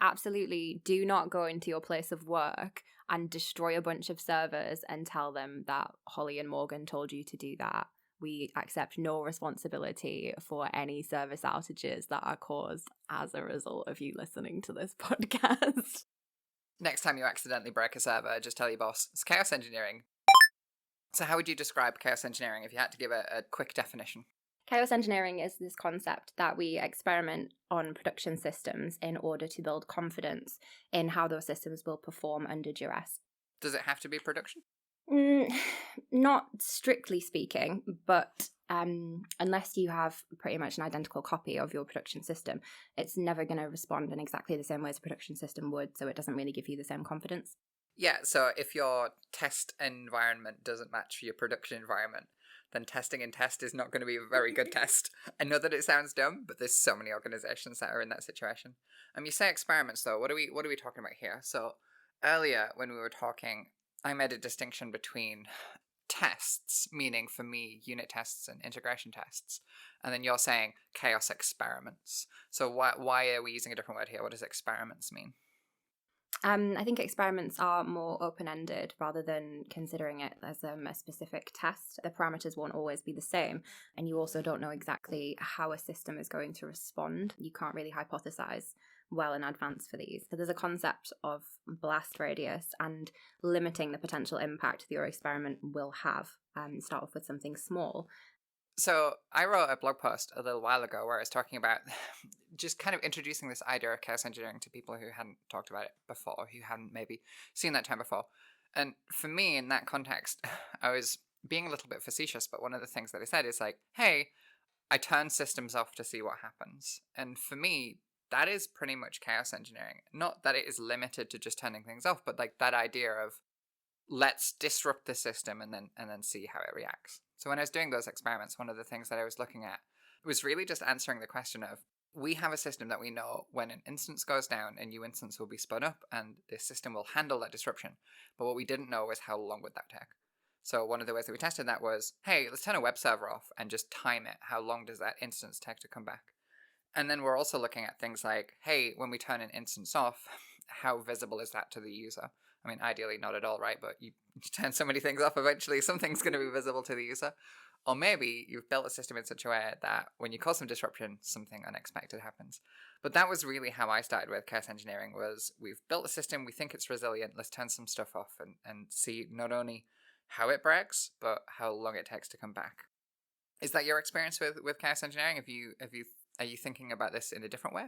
absolutely do not go into your place of work and destroy a bunch of servers and tell them that Holly and Morgan told you to do that. We accept no responsibility for any service outages that are caused as a result of you listening to this podcast. Next time you accidentally break a server, just tell your boss, it's chaos engineering. So how would you describe chaos engineering if you had to give a quick definition? Chaos engineering is this concept that we experiment on production systems in order to build confidence in how those systems will perform under duress. Does it have to be production? Not strictly speaking, but unless you have pretty much an identical copy of your production system, it's never going to respond in exactly the same way as a production system would, so it doesn't really give you the same confidence. Yeah, so if your test environment doesn't match your production environment, then testing in test is not going to be a very good test. I know that it sounds dumb, but there's so many organizations that are in that situation. You say experiments, though. What are we talking about here? So earlier when we were talking, I made a distinction between tests, meaning for me unit tests and integration tests, and then you're saying chaos experiments. So why are we using a different word here? What does experiments mean? I think experiments are more open-ended rather than considering it as a specific test. The parameters won't always be the same, and you also don't know exactly how a system is going to respond. You can't really hypothesize well in advance for these. So there's a concept of blast radius and limiting the potential impact that your experiment will have. Start off with something small. So I wrote a blog post a little while ago where I was talking about just kind of introducing this idea of chaos engineering to people who hadn't talked about it before, who hadn't maybe seen that term before. And for me, in that context, I was being a little bit facetious, but one of the things that I said is like, hey, I turn systems off to see what happens. And for me, that is pretty much chaos engineering. Not that it is limited to just turning things off, but like that idea of let's disrupt the system and then see how it reacts. So when I was doing those experiments, one of the things that I was looking at was really just answering the question of, we have a system that we know when an instance goes down, a new instance will be spun up and the system will handle that disruption. But what we didn't know was how long would that take. So one of the ways that we tested that was, hey, let's turn a web server off and just time it. How long does that instance take to come back? And then we're also looking at things like, hey, when we turn an instance off, how visible is that to the user? I mean, ideally not at all, right? But you turn so many things off, eventually something's going to be visible to the user. Or maybe you've built a system in such a way that when you cause some disruption, something unexpected happens. But that was really how I started with chaos engineering, was we've built a system, we think it's resilient, let's turn some stuff off and see not only how it breaks, but how long it takes to come back. Is that your experience with chaos engineering? Are you thinking about this in a different way?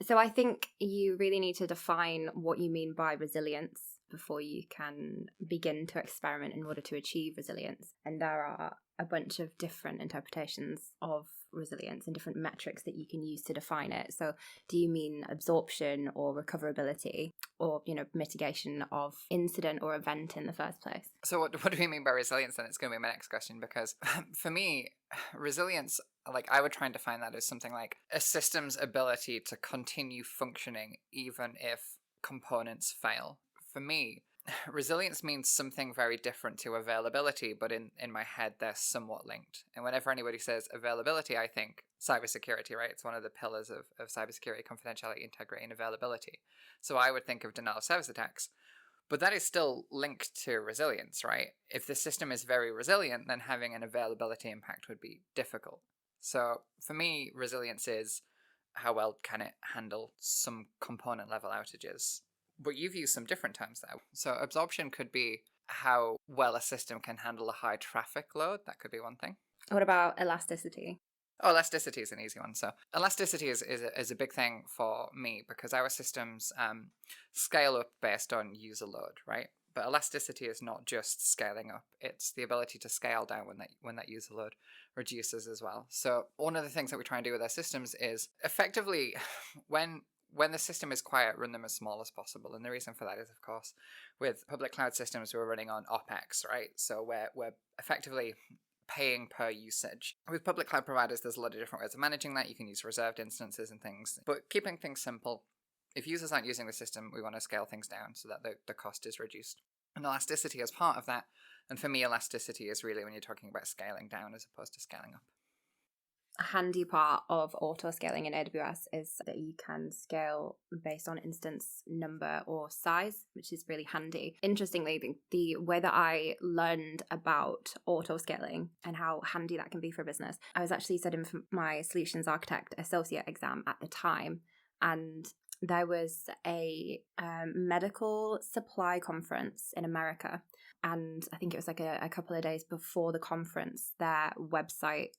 So I think you really need to define what you mean by resilience before you can begin to experiment in order to achieve resilience. And there are a bunch of different interpretations of resilience and different metrics that you can use to define it. So do you mean absorption or recoverability or, mitigation of incident or event in the first place? So what do we mean by resilience then? It's going to be my next question, because for me, resilience, like I would try and define that as something like a system's ability to continue functioning even if components fail. For me, resilience means something very different to availability, but in my head, they're somewhat linked. And whenever anybody says availability, I think cybersecurity, right? It's one of the pillars of cybersecurity: confidentiality, integrity, and availability. So I would think of denial of service attacks. But that is still linked to resilience, right? If the system is very resilient, then having an availability impact would be difficult. So for me, resilience is how well can it handle some component level outages. But you've used some different terms there. So absorption could be how well a system can handle a high traffic load. That could be one thing. What about elasticity? Oh, elasticity is an easy one. So elasticity is a big thing for me because our systems scale up based on user load, right? But elasticity is not just scaling up. It's the ability to scale down when that user load reduces as well. So one of the things that we try and do with our systems is effectively when the system is quiet, run them as small as possible. And the reason for that is, of course, with public cloud systems, we're running on OpEx, right? So we're effectively paying per usage. With public cloud providers, there's a lot of different ways of managing that. You can use reserved instances and things. But keeping things simple, if users aren't using the system, we want to scale things down so that the cost is reduced. And elasticity is part of that. And for me, elasticity is really when you're talking about scaling down as opposed to scaling up. handy part of auto scaling in AWS is that you can scale based on instance number or size, which is really handy. Interestingly, the way that I learned about auto scaling and how handy that can be for business, I was actually studying for my solutions architect associate exam at the time, and there was a medical supply conference in America, and I think it was like a couple of days before the conference, their website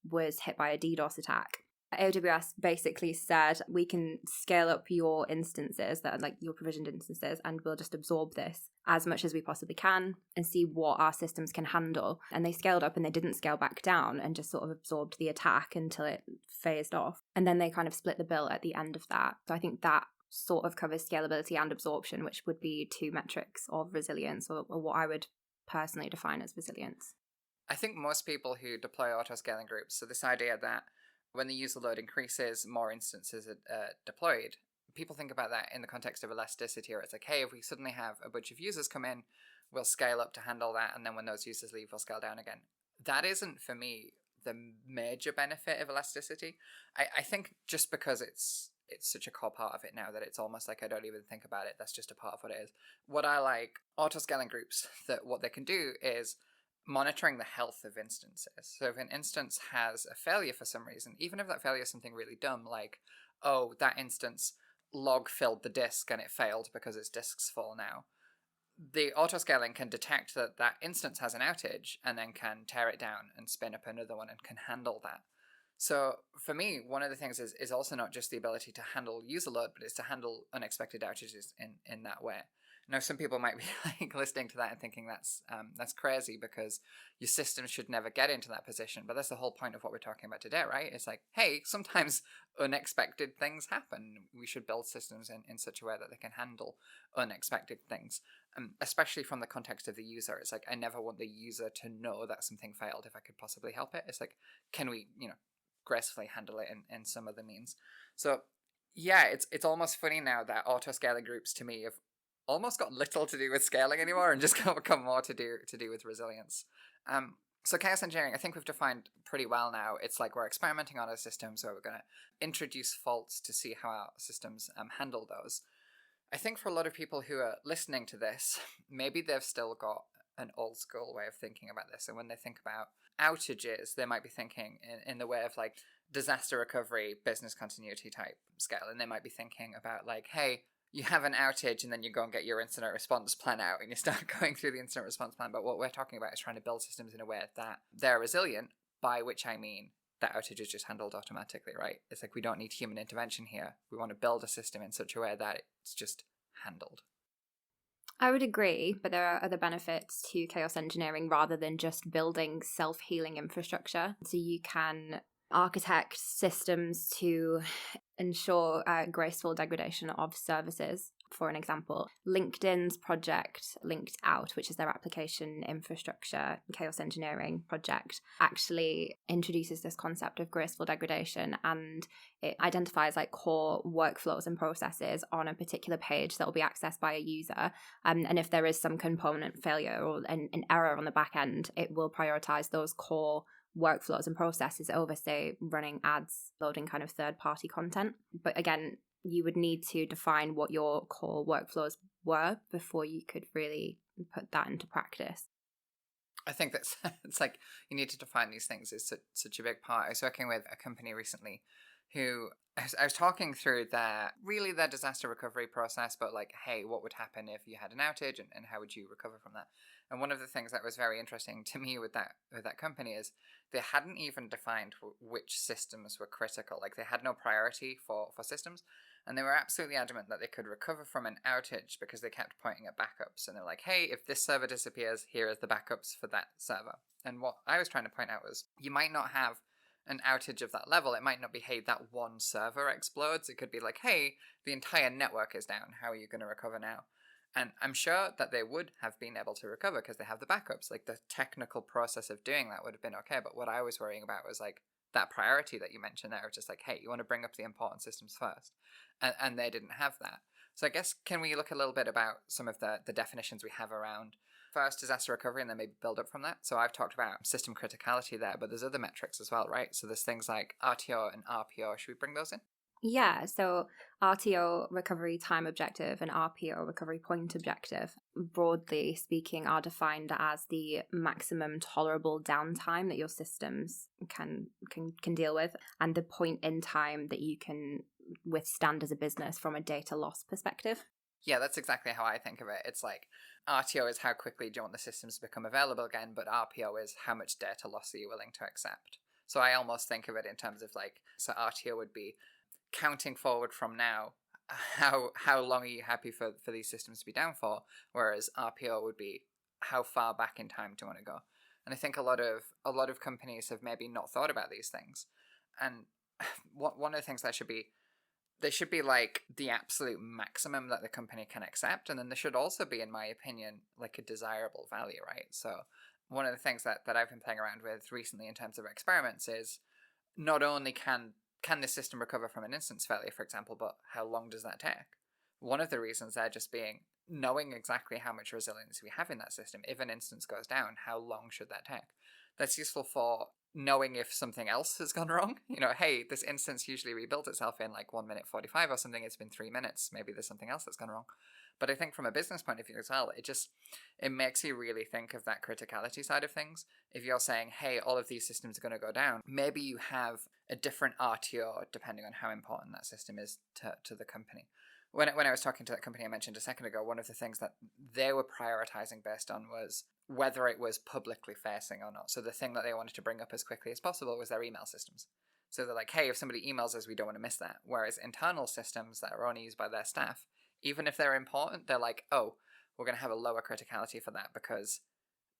was hit by a DDoS attack. AWS basically said, we can scale up your instances, that are like your provisioned instances, and we'll just absorb this as much as we possibly can and see what our systems can handle. And they scaled up and they didn't scale back down and just sort of absorbed the attack until it phased off. And then they kind of split the bill at the end of that. So I think that sort of covers scalability and absorption, which would be two metrics of resilience, or what I would personally define as resilience. I think most people who deploy auto-scaling groups, so this idea that when the user load increases, more instances are deployed, people think about that in the context of elasticity, or it's like, hey, if we suddenly have a bunch of users come in, we'll scale up to handle that, and then when those users leave, we'll scale down again. That isn't, for me, the major benefit of elasticity. I think just because it's such a core part of it now that it's almost like I don't even think about it, that's just a part of what it is. What I like auto-scaling groups, that what they can do is monitoring the health of instances. So if an instance has a failure for some reason, even if that failure is something really dumb, like, oh, that instance log filled the disk and it failed because its disk's full now, the autoscaling can detect that that instance has an outage and then can tear it down and spin up another one and can handle that. So for me, one of the things is also not just the ability to handle user load, but it's to handle unexpected outages in that way. Now, some people might be like listening to that and thinking that's crazy because your system should never get into that position. But that's the whole point of what we're talking about today, right? It's like, hey, sometimes unexpected things happen. We should build systems in such a way that they can handle unexpected things, especially from the context of the user. It's like, I never want the user to know that something failed if I could possibly help it. It's like, can we, gracefully handle it in some other means? So yeah, it's almost funny now that auto-scaling groups to me have almost got little to do with scaling anymore and just become more to do with resilience. So chaos engineering, I think we've defined pretty well now. It's like we're experimenting on our systems where we're going to introduce faults to see how our systems handle those. I think for a lot of people who are listening to this, maybe they've still got an old school way of thinking about this. And when they think about outages, they might be thinking in the way of like disaster recovery, business continuity type scale. And they might be thinking about like, hey, you have an outage and then you go and get your incident response plan out and you start going through the incident response plan. But what we're talking about is trying to build systems in a way that they're resilient, by which I mean that outage is just handled automatically, right? It's like we don't need human intervention here. We want to build a system in such a way that it's just handled. I would agree, but there are other benefits to chaos engineering rather than just building self-healing infrastructure. So you can architect systems to ensure graceful degradation of services. For an example, LinkedIn's project Linked Out, which is their application infrastructure chaos engineering project, actually introduces this concept of graceful degradation, and it identifies like core workflows and processes on a particular page that will be accessed by a user. And if there is some component failure or an error on the back end, it will prioritize those core workflows and processes over, say, running ads, loading kind of third-party content. But again, you would need to define what your core workflows were before you could really put that into practice. I think that's it's like you need to define these things is such a big part. I was working with a company recently who I was talking through their disaster recovery process, but like, hey, what would happen if you had an outage and how would you recover from that? And one of the things that was very interesting to me with that company is they hadn't even defined which systems were critical. Like they had no priority for systems. And they were absolutely adamant that they could recover from an outage because they kept pointing at backups. And they're like, hey, if this server disappears, here are the backups for that server. And what I was trying to point out was you might not have an outage of that level. It might not be, hey, that one server explodes. It could be like, hey, the entire network is down. How are you going to recover now? And I'm sure that they would have been able to recover because they have the backups. Like the technical process of doing that would have been okay. But what I was worrying about was like that priority that you mentioned there, just like, hey, you want to bring up the important systems first. And they didn't have that. So I guess, can we look a little bit about some of the definitions we have around first disaster recovery and then maybe build up from that. So I've talked about system criticality there, but there's other metrics as well, right? So there's things like RTO and RPR. Should we bring those in? Yeah, so RTO recovery time objective and RPO recovery point objective, broadly speaking, are defined as the maximum tolerable downtime that your systems can deal with, and the point in time that you can withstand as a business from a data loss perspective. Yeah, that's exactly how I think of it. It's like RTO is how quickly do you want the systems to become available again, but RPO is how much data loss are you willing to accept. So I almost think of it in terms of like, so RTO would be counting forward from now, how long are you happy for these systems to be down for, whereas RPO would be how far back in time do you want to go. And I think a lot of companies have maybe not thought about these things, and one of the things that they should be like the absolute maximum that the company can accept, and then there should also be, in my opinion, like a desirable value, right? So one of the things that I've been playing around with recently in terms of experiments is not only can this system recover from an instance failure, for example, but how long does that take? One of the reasons there just being knowing exactly how much resilience we have in that system. If an instance goes down, how long should that take? That's useful for knowing if something else has gone wrong. You know, hey, this instance usually rebuilds itself in like 1 minute 45 or something. It's been 3 minutes. Maybe there's something else that's gone wrong. But I think from a business point of view as well, it makes you really think of that criticality side of things. If you're saying, hey, all of these systems are going to go down, maybe you have a different RTO depending on how important that system is to the company. When I was talking to that company I mentioned a second ago, one of the things that they were prioritizing based on was whether it was publicly facing or not. So the thing that they wanted to bring up as quickly as possible was their email systems. So they're like, hey, if somebody emails us, we don't want to miss that. Whereas internal systems that are only used by their staff, even if they're important, they're like, oh, we're going to have a lower criticality for that because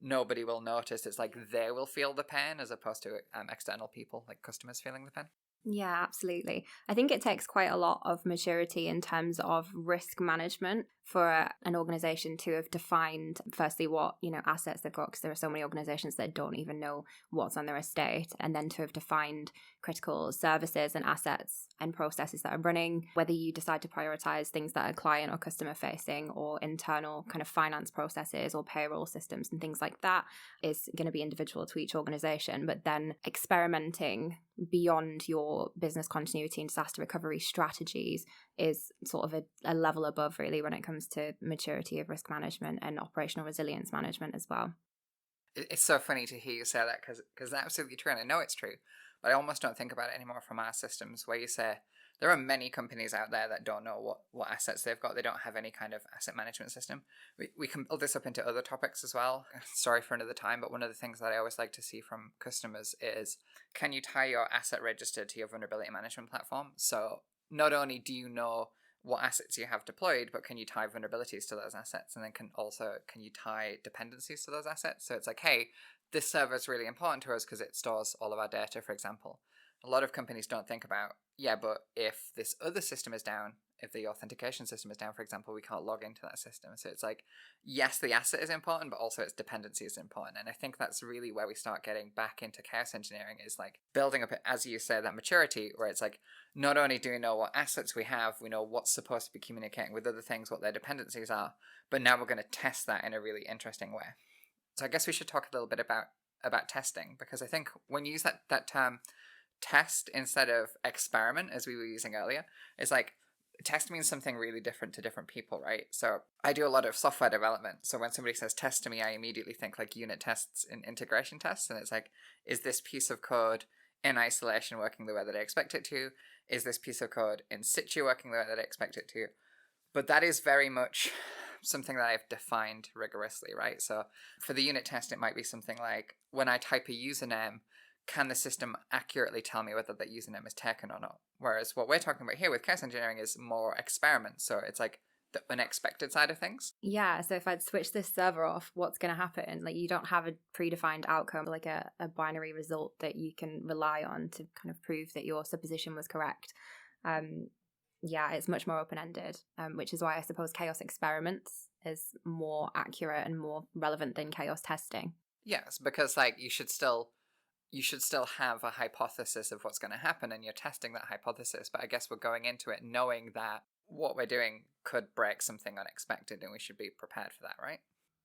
nobody will notice. It's like they will feel the pain as opposed to external people, like customers feeling the pain. Yeah, absolutely. I think it takes quite a lot of maturity in terms of risk management for an organization to have defined, firstly, what, assets they've got, because there are so many organizations that don't even know what's on their estate, and then to have defined critical services and assets and processes that are running, whether you decide to prioritize things that are client or customer facing or internal kind of finance processes or payroll systems and things like that is going to be individual to each organization. But then experimenting beyond your business continuity and disaster recovery strategies is sort of a level above, really, when it comes to maturity of risk management and operational resilience management as well. It's so funny to hear you say that because it's absolutely true, and I know it's true, but I almost don't think about it anymore from our systems, where you say there are many companies out there that don't know what assets they've got. They don't have any kind of asset management system. We can build this up into other topics as well. Sorry for another time, but one of the things that I always like to see from customers is, can you tie your asset register to your vulnerability management platform? So not only do you know what assets you have deployed, but can you tie vulnerabilities to those assets? And then can you tie dependencies to those assets? So it's like, hey, this server is really important to us because it stores all of our data, for example. A lot of companies don't think about, yeah, but if this other system is down, if the authentication system is down, for example, we can't log into that system. So it's like, yes, the asset is important, but also its dependency is important. And I think that's really where we start getting back into chaos engineering, is like building up, as you say, that maturity, where it's like, not only do we know what assets we have, we know what's supposed to be communicating with other things, what their dependencies are, but now we're going to test that in a really interesting way. So I guess we should talk a little bit about testing, because I think when you use that term test instead of experiment, as we were using earlier, it's like test means something really different to different people, right? So I do a lot of software development. So when somebody says test to me, I immediately think like unit tests and integration tests. And it's like, is this piece of code in isolation working the way that I expect it to? Is this piece of code in situ working the way that I expect it to? But that is very much something that I've defined rigorously, right? So for the unit test, it might be something like, when I type a username, can the system accurately tell me whether that username is taken or not? Whereas what we're talking about here with chaos engineering is more experiments. So it's like the unexpected side of things. Yeah, so if I'd switch this server off, what's going to happen? Like, you don't have a predefined outcome, like a binary result that you can rely on to kind of prove that your supposition was correct. Yeah, it's much more open-ended, which is why I suppose chaos experiments is more accurate and more relevant than chaos testing. Yes, because like you should still have a hypothesis of what's going to happen, and you're testing that hypothesis. But I guess we're going into it knowing that what we're doing could break something unexpected, and we should be prepared for that, right?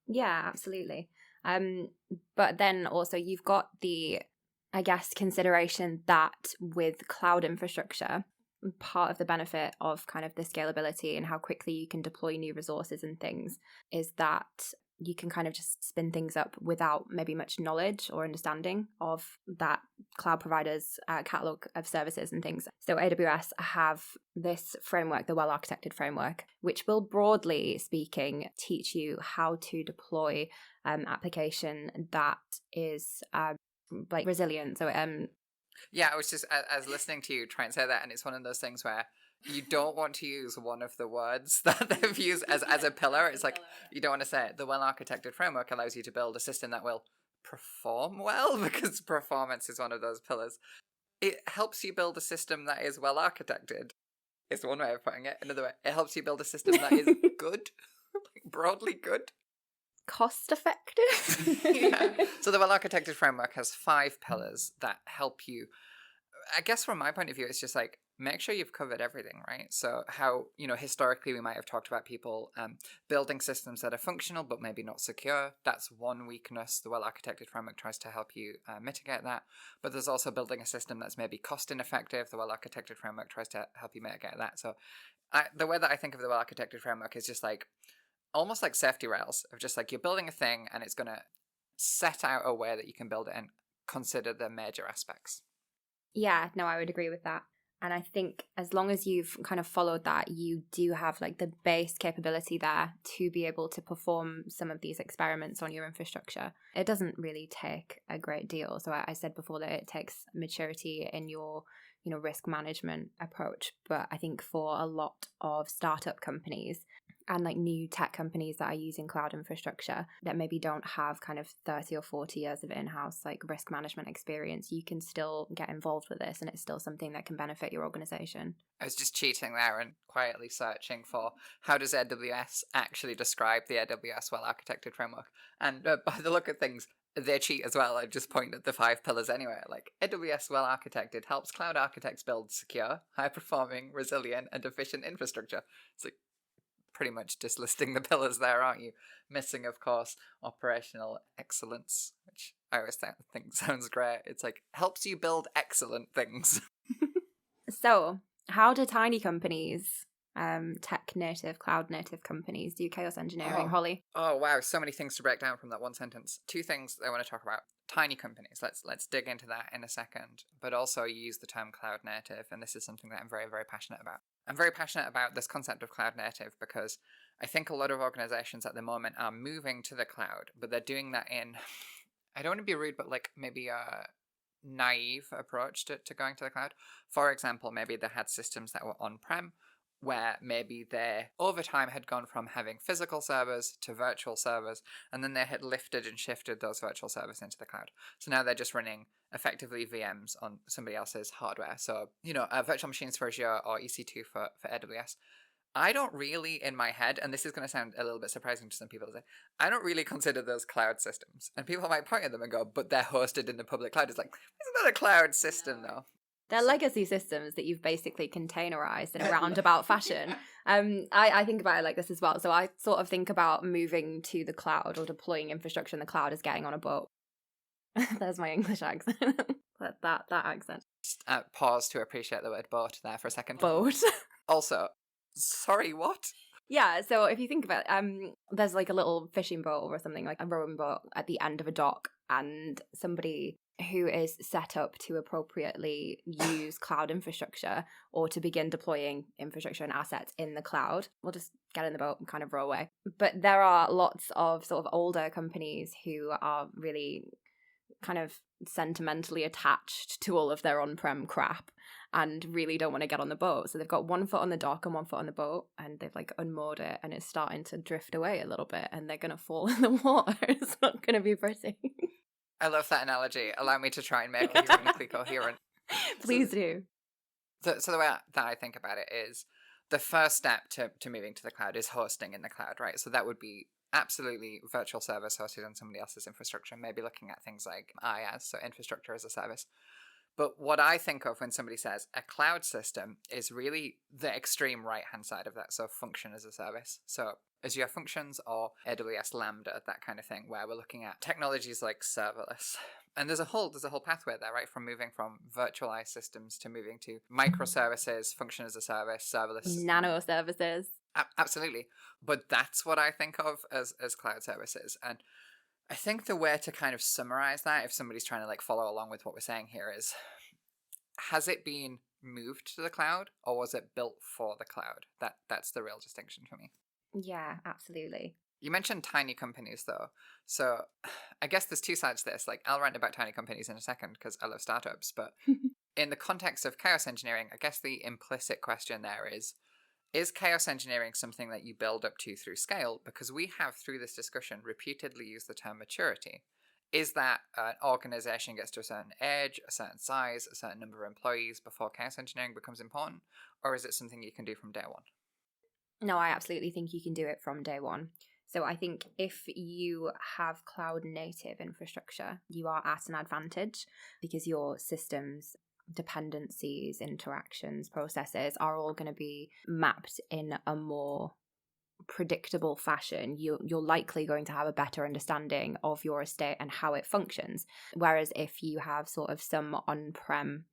Yeah, absolutely. But then also you've got the, I guess, consideration that with cloud infrastructure, part of the benefit of kind of the scalability and how quickly you can deploy new resources and things is that you can kind of just spin things up without maybe much knowledge or understanding of that cloud provider's catalog of services and things. So AWS have this framework, the well-architected framework, which will broadly speaking teach you how to deploy application that is like resilient. So Yeah, I was just, I was listening to you try and say that, and it's one of those things where you don't want to use one of the words that they've used as a pillar. It's like, you don't want to say it. The well-architected framework allows you to build a system that will perform well, because performance is one of those pillars. It helps you build a system that is well-architected. It's one way of putting it. Another way, it helps you build a system that is good, like broadly good. cost effective. Yeah. So the well-architected framework has 5 pillars that help you. I guess from my point of view, it's just like, make sure you've covered everything, right? So how, historically we might have talked about people building systems that are functional but maybe not secure. That's one weakness. The well-architected framework tries to help you mitigate that. But there's also building a system that's maybe cost ineffective. The well-architected framework tries to help you mitigate that. So the way that I think of the well-architected framework is just like, almost like safety rails of just like, you're building a thing and it's going to set out a way that you can build it and consider the major aspects. Yeah, no, I would agree with that. And I think as long as you've kind of followed that, you do have like the base capability there to be able to perform some of these experiments on your infrastructure. It doesn't really take a great deal. So I said before that it takes maturity in your, risk management approach. But I think for a lot of startup companies and like new tech companies that are using cloud infrastructure that maybe don't have kind of 30 or 40 years of in-house like risk management experience, you can still get involved with this and it's still something that can benefit your organization. I was just cheating there and quietly searching for how does AWS actually describe the AWS well-architected framework. And by the look of things, they cheat as well. I just point at the 5 pillars anyway. Like, AWS well-architected helps cloud architects build secure, high-performing, resilient, and efficient infrastructure. It's like, pretty much just listing the pillars there, aren't you? Missing, of course, operational excellence, which I always think sounds great. It's like, helps you build excellent things. So, how do tiny companies, tech native, cloud native companies do chaos engineering, Holly? Oh, wow. So many things to break down from that one sentence. 2 things I want to talk about. Tiny companies. Let's dig into that in a second. But also use the term cloud native, and this is something that I'm very, very passionate about. I'm very passionate about this concept of cloud native because I think a lot of organizations at the moment are moving to the cloud, but they're doing that in, I don't want to be rude, but like maybe a naive approach to going to the cloud. For example, maybe they had systems that were on-prem, where maybe they over time had gone from having physical servers to virtual servers, and then they had lifted and shifted those virtual servers into the cloud. So now they're just running effectively VMs on somebody else's hardware. So, virtual machines for Azure or EC2 for AWS. I don't really, in my head, and this is going to sound a little bit surprising to some people, I don't really consider those cloud systems. And people might point at them and go, but they're hosted in the public cloud. It's like, isn't that a cloud system, though? They're legacy systems that you've basically containerized in a roundabout fashion. I think about it like this as well. So I sort of think about moving to the cloud or deploying infrastructure in the cloud as getting on a boat. There's my English accent. that accent. Just, pause to appreciate the word boat there for a second. Boat. Also, sorry, what? Yeah, so if you think about it, there's like a little fishing boat or something, like a rowing boat at the end of a dock, and somebody who is set up to appropriately use cloud infrastructure or to begin deploying infrastructure and assets in the cloud will just get in the boat and kind of row away. But there are lots of sort of older companies who are really kind of sentimentally attached to all of their on-prem crap and really don't want to get on the boat. So they've got one foot on the dock and one foot on the boat, and they've like unmoored it and it's starting to drift away a little bit and they're going to fall in the water. It's not going to be pretty. I love that analogy. Allow me to try and make it uniquely coherent. Please do. So the way that I think about it is the first step to moving to the cloud is hosting in the cloud, right? So that would be absolutely virtual service hosted on somebody else's infrastructure, maybe looking at things like IaaS, so infrastructure as a service. But what I think of when somebody says a cloud system is really the extreme right-hand side of that. So function as a service. So Azure Functions or AWS Lambda, that kind of thing, where we're looking at technologies like serverless. And there's a whole pathway there, right? From moving from virtualized systems to moving to microservices, function as a service, serverless. Nano services. Absolutely. But that's what I think of as cloud services. And I think the way to kind of summarize that, if somebody's trying to like follow along with what we're saying here, is has it been moved to the cloud or was it built for the cloud? That's the real distinction for me. Yeah, absolutely. You mentioned tiny companies though. So I guess there's two sides to this. Like I'll rant about tiny companies in a second because I love startups. But in the context of chaos engineering, I guess the implicit question there is chaos engineering something that you build up to through scale? Because we have, through this discussion, repeatedly used the term maturity. Is that an organization gets to a certain age, a certain size, a certain number of employees before chaos engineering becomes important? Or is it something you can do from day one? No, I absolutely think you can do it from day one. So I think if you have cloud native infrastructure, you are at an advantage because your systems, dependencies, interactions, processes are all going to be mapped in a more predictable fashion. You're likely going to have a better understanding of your estate and how it functions. Whereas if you have sort of some on-prem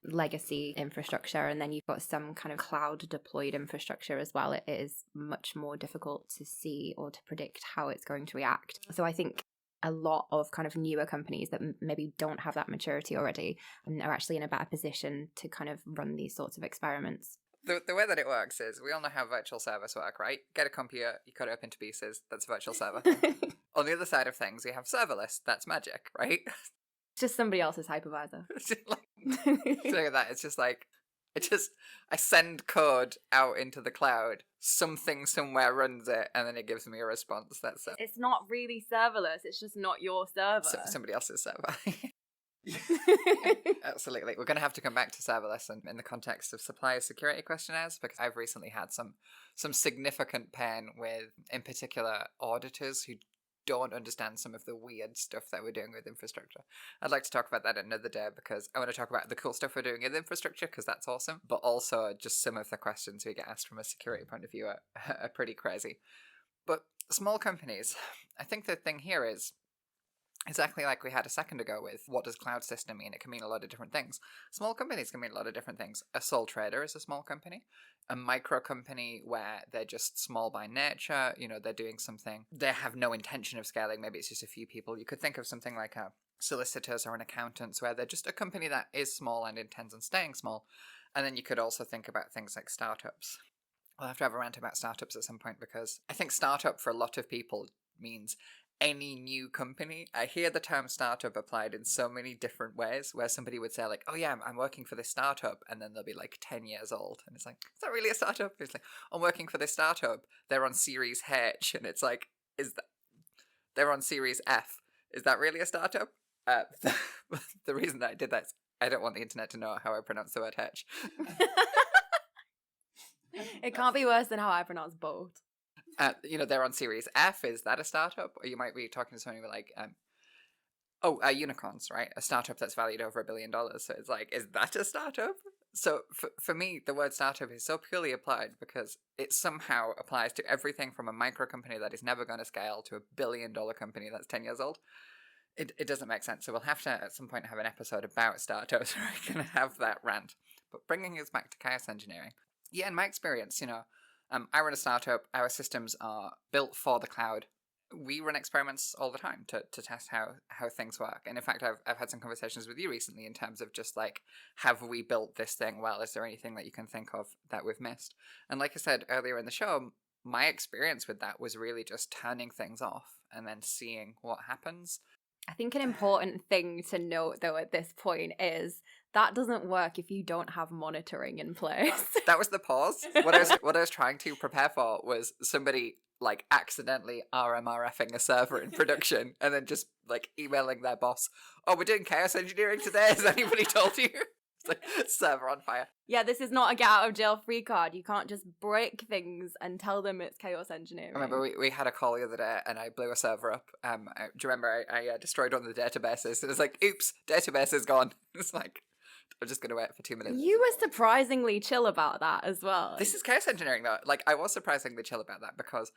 legacy infrastructure and then you've got some kind of cloud deployed infrastructure as well, it is much more difficult to see or to predict how it's going to react. So I think a lot of kind of newer companies that maybe don't have that maturity already are actually in a better position to kind of run these sorts of experiments. The way that it works is we all know how virtual servers work, right? Get a computer, you cut it up into pieces, that's a virtual server. On the other side of things, you have serverless, that's magic, right? Just somebody else's hypervisor. Look at that, it's just like, I send code out into the cloud, something somewhere runs it, and then it gives me a response. That's it. It's not really serverless, it's just not your server. Somebody else's server. Absolutely. We're going to have to come back to serverless in the context of supplier security questionnaires, because I've recently had some significant pain with, in particular, auditors who don't understand some of the weird stuff that we're doing with infrastructure. I'd like to talk about that another day because I want to talk about the cool stuff we're doing in infrastructure because that's awesome, but also just some of the questions we get asked from a security point of view are pretty crazy. But small companies, I think the thing here is exactly like we had a second ago with what does cloud system mean? It can mean a lot of different things. Small companies can mean a lot of different things. A sole trader is a small company. A micro company where they're just small by nature, they're doing something, they have no intention of scaling, maybe it's just a few people. You could think of something like a solicitors or an accountants where they're just a company that is small and intends on staying small. And then you could also think about things like startups. I'll have to have a rant about startups at some point because I think startup for a lot of people means any new company. I hear the term startup applied in so many different ways where somebody would say like, oh yeah, I'm working for this startup, and then they'll be like 10 years old and it's like, is that really a startup? It's like, I'm working for this startup, they're on Series H, and it's like, they're on Series F, is that really a startup? The reason that I did that is I don't want the internet to know how I pronounce the word H. It can't be worse than how I pronounce both. They're on Series F. Is that a startup? Or you might be talking to somebody like, unicorns, right? A startup that's valued over $1 billion. So it's like, is that a startup? So for me, the word startup is so purely applied because it somehow applies to everything from a micro company that is never going to scale to $1 billion company that's 10 years old. It doesn't make sense. So we'll have to at some point have an episode about startups where I can have that rant. But bringing us back to chaos engineering. Yeah, in my experience, I run a startup. Our systems are built for the cloud. We run experiments all the time to test how things work. And in fact, I've had some conversations with you recently in terms of just like, have we built this thing well? Is there anything that you can think of that we've missed? And like I said earlier in the show, my experience with that was really just turning things off and then seeing what happens. I think an important thing to note, though, at this point is that doesn't work if you don't have monitoring in place. That was the pause. What I was trying to prepare for was somebody like accidentally RMRFing a server in production and then just like emailing their boss, oh, we're doing chaos engineering today. Has anybody told you? It's like server on fire. Yeah, this is not a get out of jail free card. You can't just break things and tell them it's chaos engineering. I remember we had a call the other day and I blew a server up. Do you remember I destroyed one of the databases? It was like, oops, database is gone. It's like, I'm just going to wait for 2 minutes. You were surprisingly chill about that as well. This is chaos engineering, though. Like, I was surprisingly chill about that because,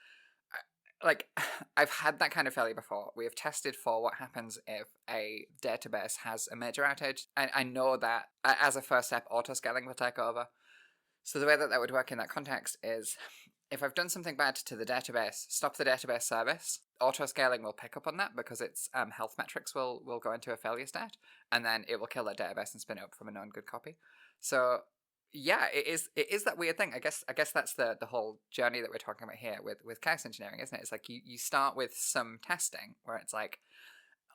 like, I've had that kind of failure before. We have tested for what happens if a database has a major outage. And I know that as a first step, autoscaling will take over. So the way that would work in that context is if I've done something bad to the database, stop the database service, autoscaling will pick up on that because its health metrics will go into a failure state, and then it will kill that database and spin it up from a known good copy. So yeah, it is that weird thing. I guess that's the whole journey that we're talking about here with chaos engineering, isn't it? It's like you start with some testing where it's like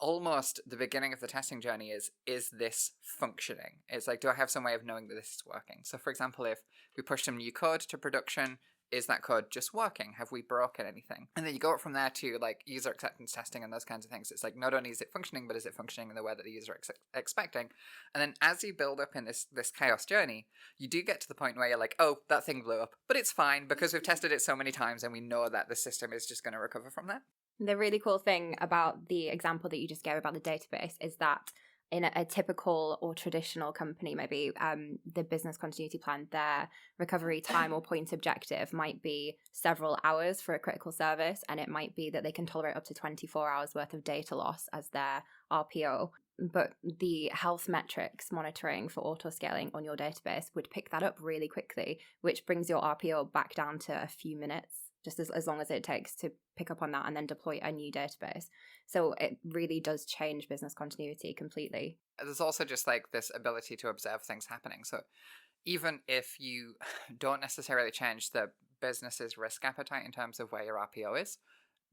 almost the beginning of the testing journey is this functioning? It's like, do I have some way of knowing that this is working? So for example, if we push some new code to production, is that code just working? Have we broken anything? And then you go up from there to like user acceptance testing and those kinds of things. It's like, not only is it functioning, but is it functioning in the way that the user is expecting? And then as you build up in this chaos journey, you do get to the point where you're like, oh, that thing blew up, but it's fine because we've tested it so many times and we know that the system is just going to recover from that. The really cool thing about the example that you just gave about the database is that in a typical or traditional company, maybe the business continuity plan, their recovery time or point objective might be several hours for a critical service, and it might be that they can tolerate up to 24 hours worth of data loss as their RPO. But the health metrics monitoring for autoscaling on your database would pick that up really quickly, which brings your RPO back down to a few minutes, just as long as it takes to pick up on that and then deploy a new database. So it really does change business continuity completely. There's also just like this ability to observe things happening. So even if you don't necessarily change the business's risk appetite in terms of where your RPO is,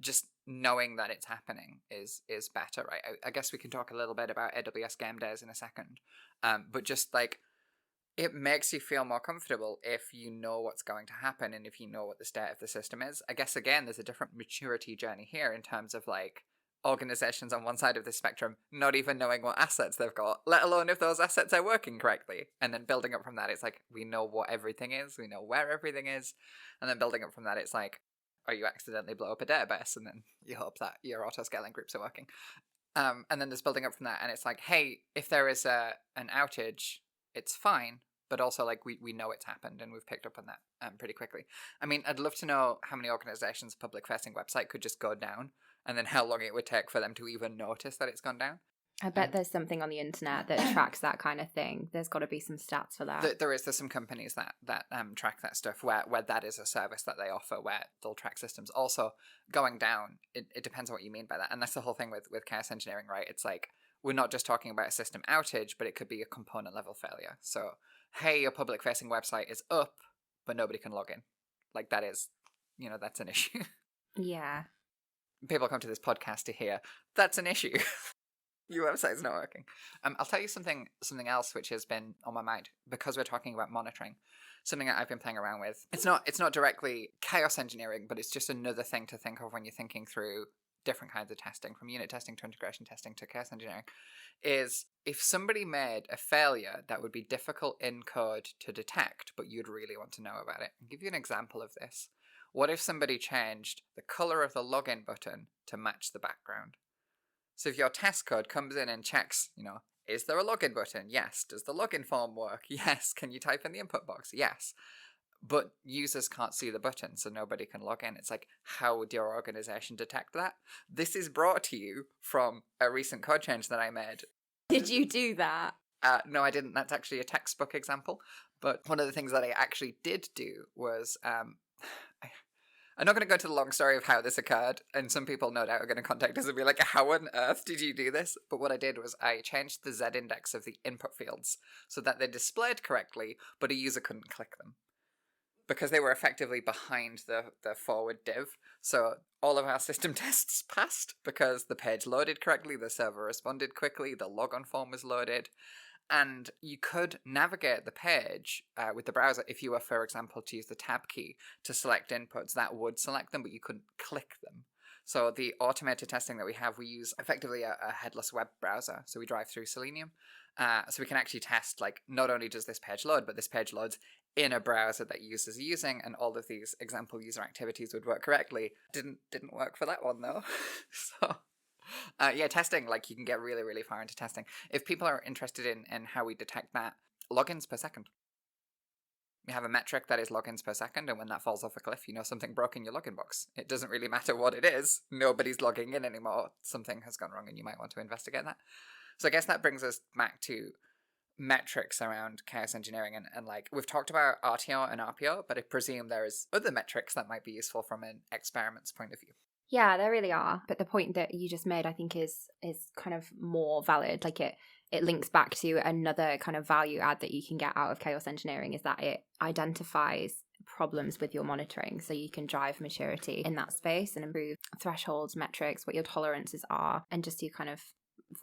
just knowing that it's happening is better, right? I guess we can talk a little bit about AWS game days in a second. But just like, it makes you feel more comfortable if you know what's going to happen and if you know what the state of the system is. I guess, again, there's a different maturity journey here in terms of like organizations on one side of the spectrum not even knowing what assets they've got, let alone if those assets are working correctly. And then building up from that, it's like, we know what everything is, we know where everything is. And then building up from that, it's like, or you accidentally blow up a database and then you hope that your auto-scaling groups are working. And then there's building up from that, and it's like, hey, if there is an outage, it's fine, but also like we know it's happened and we've picked up on that pretty quickly. I mean, I'd love to know how many organizations' public-facing website could just go down, and then how long it would take for them to even notice that it's gone down. I bet there's something on the internet that tracks that kind of thing. There's got to be some stats for that. There's some companies that track that stuff where that is a service that they offer where they'll track systems. Also, going down, it depends on what you mean by that. And that's the whole thing with chaos engineering, right? It's like, we're not just talking about a system outage, but it could be a component level failure. So, hey, your public facing website is up, but nobody can log in. Like, that is, that's an issue. Yeah. People come to this podcast to hear, that's an issue. Your website's not working. I'll tell you something else which has been on my mind because we're talking about monitoring. Something that I've been playing around with. It's not directly chaos engineering, but it's just another thing to think of when you're thinking through different kinds of testing, from unit testing to integration testing to chaos engineering, is if somebody made a failure that would be difficult in code to detect, but you'd really want to know about it. I'll give you an example of this. What if somebody changed the color of the login button to match the background? So if your test code comes in and checks, is there a login button? Yes. Does the login form work? Yes. Can you type in the input box? Yes. But users can't see the button, so nobody can log in. It's like, how would your organization detect that? This is brought to you from a recent code change that I made. Did you do that? No, I didn't. That's actually a textbook example. But one of the things that I actually did do was... I'm not going to go into the long story of how this occurred, and some people no doubt are going to contact us and be like, how on earth did you do this? But what I did was I changed the Z index of the input fields so that they displayed correctly, but a user couldn't click them, because they were effectively behind the forward div. So all of our system tests passed because the page loaded correctly, the server responded quickly, the logon form was loaded. And you could navigate the page with the browser if you were, for example, to use the tab key to select inputs. That would select them, but you couldn't click them. So the automated testing that we have, we use effectively a headless web browser. So we drive through Selenium. So we can actually test, like, not only does this page load, but this page loads in a browser that users are using, and all of these example user activities would work correctly. Didn't work for that one, though. So... Yeah, testing, like you can get really, really far into testing. If people are interested in how we detect that, logins per second. You have a metric that is logins per second, and when that falls off a cliff, you know something broke in your login box. It doesn't really matter what it is. Nobody's logging in anymore. Something has gone wrong, and you might want to investigate that. So I guess that brings us back to metrics around chaos engineering, and like we've talked about Rto and Rpr, but I presume there is other metrics that might be useful from an experiment's point of view. Yeah, there really are. But the point that you just made, I think, is kind of more valid. Like it links back to another kind of value add that you can get out of chaos engineering, is that it identifies problems with your monitoring, so you can drive maturity in that space and improve thresholds, metrics, what your tolerances are, and just do kind of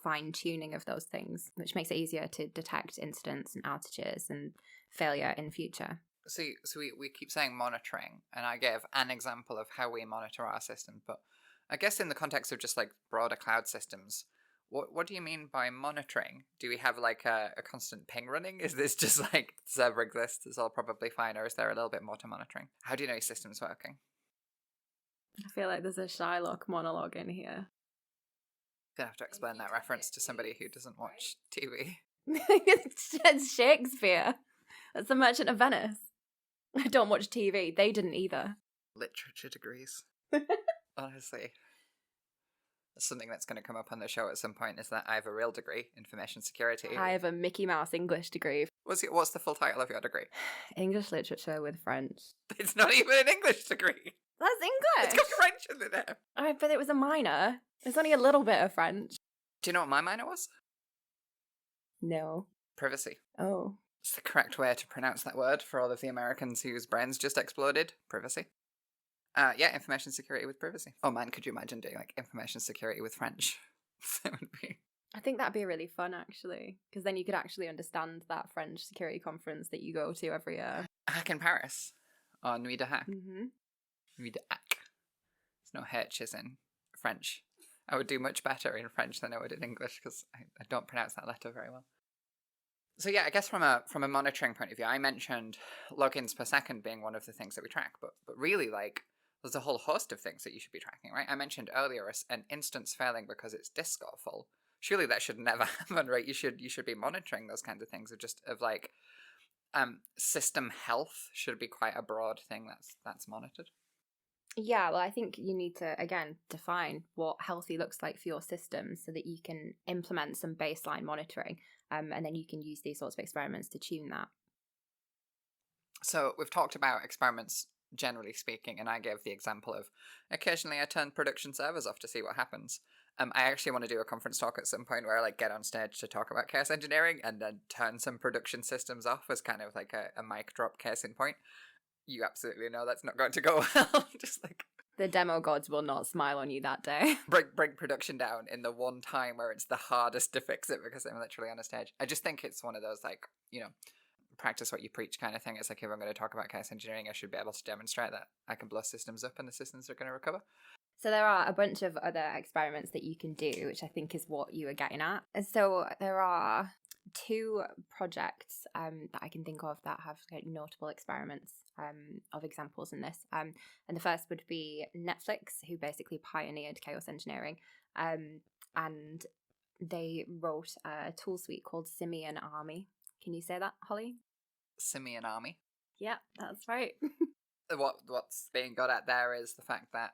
fine tuning of those things, which makes it easier to detect incidents and outages and failure in future. So we keep saying monitoring, and I gave an example of how we monitor our system, but I guess in the context of just like broader cloud systems, what do you mean by monitoring? Do we have like a constant ping running? Is this just like server exists, it's all probably fine, or is there a little bit more to monitoring? How do you know your system's working? I feel like there's a Shylock monologue in here. Gonna have to explain that reference to somebody who doesn't watch TV. It's Shakespeare. That's the Merchant of Venice. I don't watch TV. They didn't either. Literature degrees. Honestly. That's something that's going to come up on the show at some point, is that I have a real degree, information security. I have a Mickey Mouse English degree. What's the full title of your degree? English literature with French. It's not even an English degree. That's English. It's got French in there. Oh, but it was a minor. There's only a little bit of French. Do you know what my minor was? No. Privacy. Oh. It's the correct way to pronounce that word for all of the Americans whose brains just exploded. Privacy. Yeah, information security with privacy. Oh man, could you imagine doing like information security with French? That would be... I think that'd be really fun, actually, because then you could actually understand that French security conference that you go to every year. Hack in Paris. Or Nuit de Hack. Mm-hmm. Nuit de Hack. There's no H's in French. I would do much better in French than I would in English, because I don't pronounce that letter very well. So yeah, I guess from a monitoring point of view, I mentioned logins per second being one of the things that we track, but really, like, there's a whole host of things that you should be tracking, right? I mentioned earlier an instance failing because its disk got full. Surely that should never happen, right? You should be monitoring those kinds of things of like system health should be quite a broad thing that's monitored. Yeah, well, I think you need to, again, define what healthy looks like for your system so that you can implement some baseline monitoring, and then you can use these sorts of experiments to tune that. So we've talked about experiments generally speaking, and I gave the example of occasionally I turn production servers off to see what happens. I actually want to do a conference talk at some point where I like get on stage to talk about chaos engineering and then turn some production systems off as kind of like a mic drop case in point. You absolutely know that's not going to go well. Just like the demo gods will not smile on you that day. Bring production down in the one time where it's the hardest to fix it because I'm literally on a stage. I just think it's one of those, like, you know, practice what you preach kind of thing. It's like, if I'm going to talk about chaos engineering, I should be able to demonstrate that I can blow systems up and the systems are going to recover. So there are a bunch of other experiments that you can do, which I think is what you were getting at. And so there are 2 projects that I can think of that have like notable experiments of examples in this. And the first would be Netflix, who basically pioneered chaos engineering. And they wrote a tool suite called Simian Army. Can you say that, Holly? Simian Army? Yeah, that's right. What's being got at there is the fact that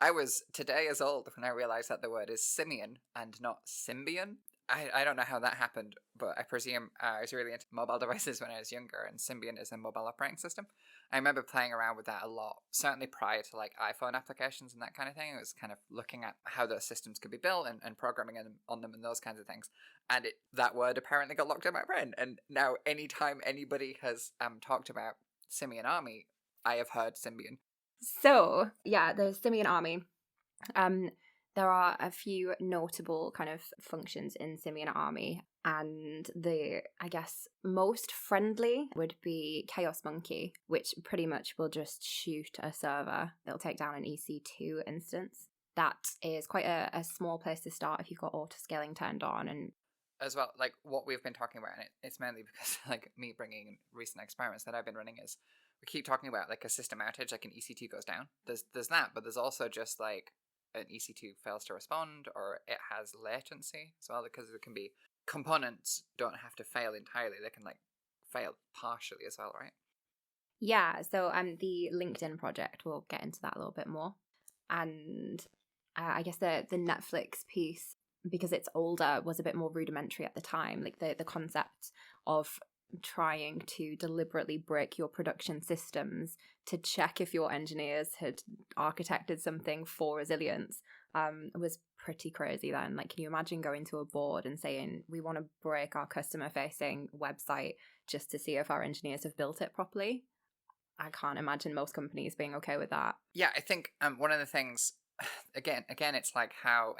I was today years old when I realised that the word is simian and not Symbian. I don't know how that happened, but I presume I was really into mobile devices when I was younger, and Symbian is a mobile operating system. I remember playing around with that a lot, certainly prior to like iPhone applications and that kind of thing. It was kind of looking at how those systems could be built and programming on them and those kinds of things. And that word apparently got locked in my brain. And now anytime anybody has talked about Simian Army, I have heard Symbian. So, yeah, the Simian Army. There are a few notable kind of functions in Simian Army, and the, I guess, most friendly would be Chaos Monkey, which pretty much will just shoot a server. They'll take down an EC2 instance. That is quite a small place to start if you've got auto-scaling turned on. And as well, like what we've been talking about, and it's mainly because like me bringing in recent experiments that I've been running, is we keep talking about like a system outage, like an EC2 goes down. There's that, but there's also just like an EC2 fails to respond, or it has latency as well, because it can be components don't have to fail entirely, they can like fail partially as well, right? Yeah, so the LinkedIn project, we'll get into that a little bit more. And I guess the Netflix piece, because it's older, was a bit more rudimentary at the time. Like the concept of trying to deliberately break your production systems to check if your engineers had architected something for resilience was pretty crazy then. Like, can you imagine going to a board and saying, we want to break our customer-facing website just to see if our engineers have built it properly? I can't imagine most companies being okay with that. Yeah, I think one of the things, again, it's like how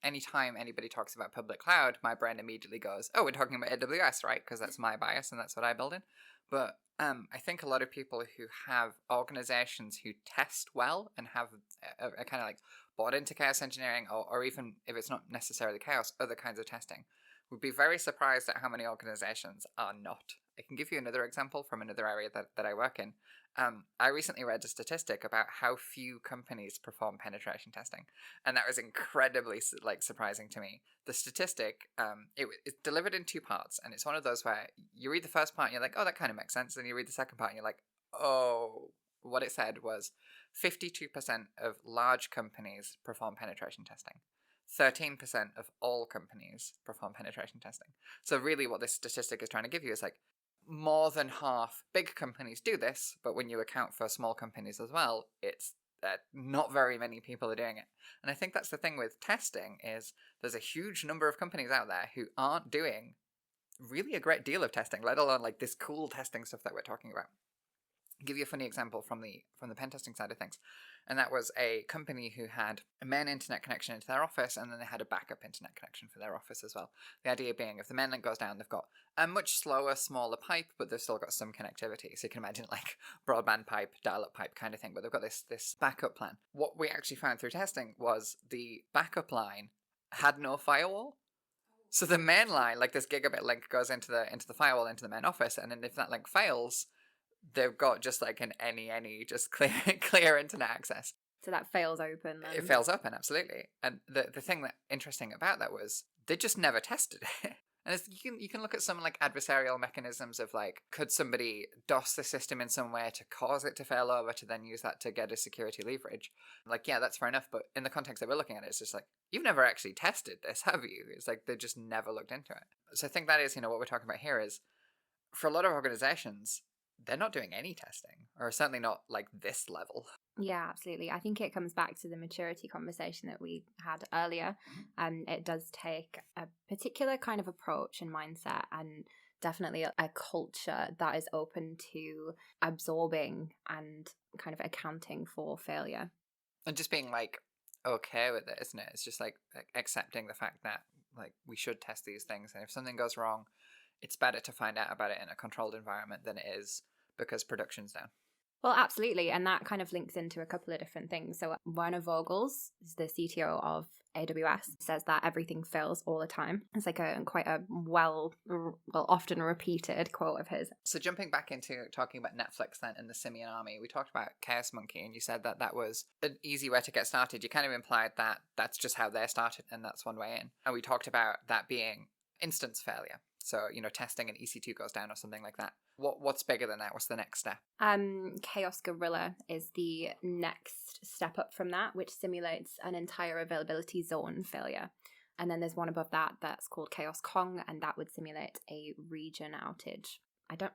anytime anybody talks about public cloud, my brain immediately goes, oh, we're talking about AWS, right? Because that's my bias and that's what I build in. But I think a lot of people who have organizations who test well and have a kind of like bought into chaos engineering, or even if it's not necessarily chaos, other kinds of testing, would be very surprised at how many organizations are not. I can give you another example from another area that I work in. I recently read a statistic about how few companies perform penetration testing, and that was incredibly surprising to me. The statistic, it's delivered in two parts, and it's one of those where you read the first part and you're like, oh, that kind of makes sense, and you read the second part and you're like, oh, what it said was 52% of large companies perform penetration testing. 13% of all companies perform penetration testing. So really what this statistic is trying to give you is like, more than half big companies do this, but when you account for small companies as well, it's not very many people are doing it. And I think that's the thing with testing, is there's a huge number of companies out there who aren't doing really a great deal of testing, let alone like this cool testing stuff that we're talking about. I'll give you a funny example from the pen testing side of things. And that was a company who had a main internet connection into their office, and then they had a backup internet connection for their office as well. The idea being, if the main link goes down, they've got a much slower, smaller pipe, but they've still got some connectivity. So you can imagine like broadband pipe, dial-up pipe kind of thing, but they've got this backup plan. What we actually found through testing was the backup line had no firewall. So the main line, like this gigabit link, goes into the firewall, into the main office, and then if that link fails, they've got just like an any just clear internet access. So that fails open then. It fails open, absolutely. And the thing that interesting about that was they just never tested it. And you can look at some like adversarial mechanisms of like, could somebody DOS the system in some way to cause it to fail over, to then use that to get a security leverage? Like, yeah, that's fair enough. But in the context that we're looking at it, it's just like, you've never actually tested this, have you? It's like they just never looked into it. So I think that is, what we're talking about here is, for a lot of organizations, they're not doing any testing, or certainly not like this level. Yeah, absolutely. I think it comes back to the maturity conversation that we had earlier. It does take a particular kind of approach and mindset, and definitely a culture that is open to absorbing and kind of accounting for failure. And just being like okay with it, isn't it? It's just like accepting the fact that like we should test these things, and if something goes wrong, it's better to find out about it in a controlled environment than it is because production's down. Well, absolutely. And that kind of links into a couple of different things. So Werner Vogels, the CTO of AWS, says that everything fails all the time. It's like quite a often repeated quote of his. So jumping back into talking about Netflix then and the Simian Army, we talked about Chaos Monkey, and you said that was an easy way to get started. You kind of implied that that's just how they started and that's one way in. And we talked about that being instance failure. So, testing an EC2 goes down or something like that. What's bigger than that? What's the next step? Chaos Gorilla is the next step up from that, which simulates an entire availability zone failure. And then there's one above that that's called Chaos Kong, and that would simulate a region outage.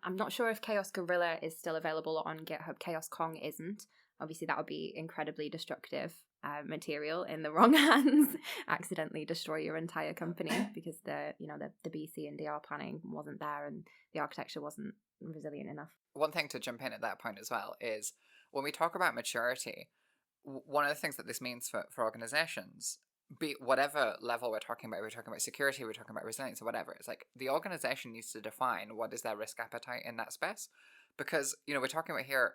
I'm not sure if Chaos Gorilla is still available on GitHub. Chaos Kong isn't. Obviously, that would be incredibly destructive material in the wrong hands. Accidentally destroy your entire company because the BC and DR planning wasn't there and the architecture wasn't resilient enough. One thing to jump in at that point as well is when we talk about maturity, one of the things that this means for organizations, be whatever level we're talking about security, we're talking about resilience or whatever, it's like the organization needs to define what is their risk appetite in that space. Because, we're talking about here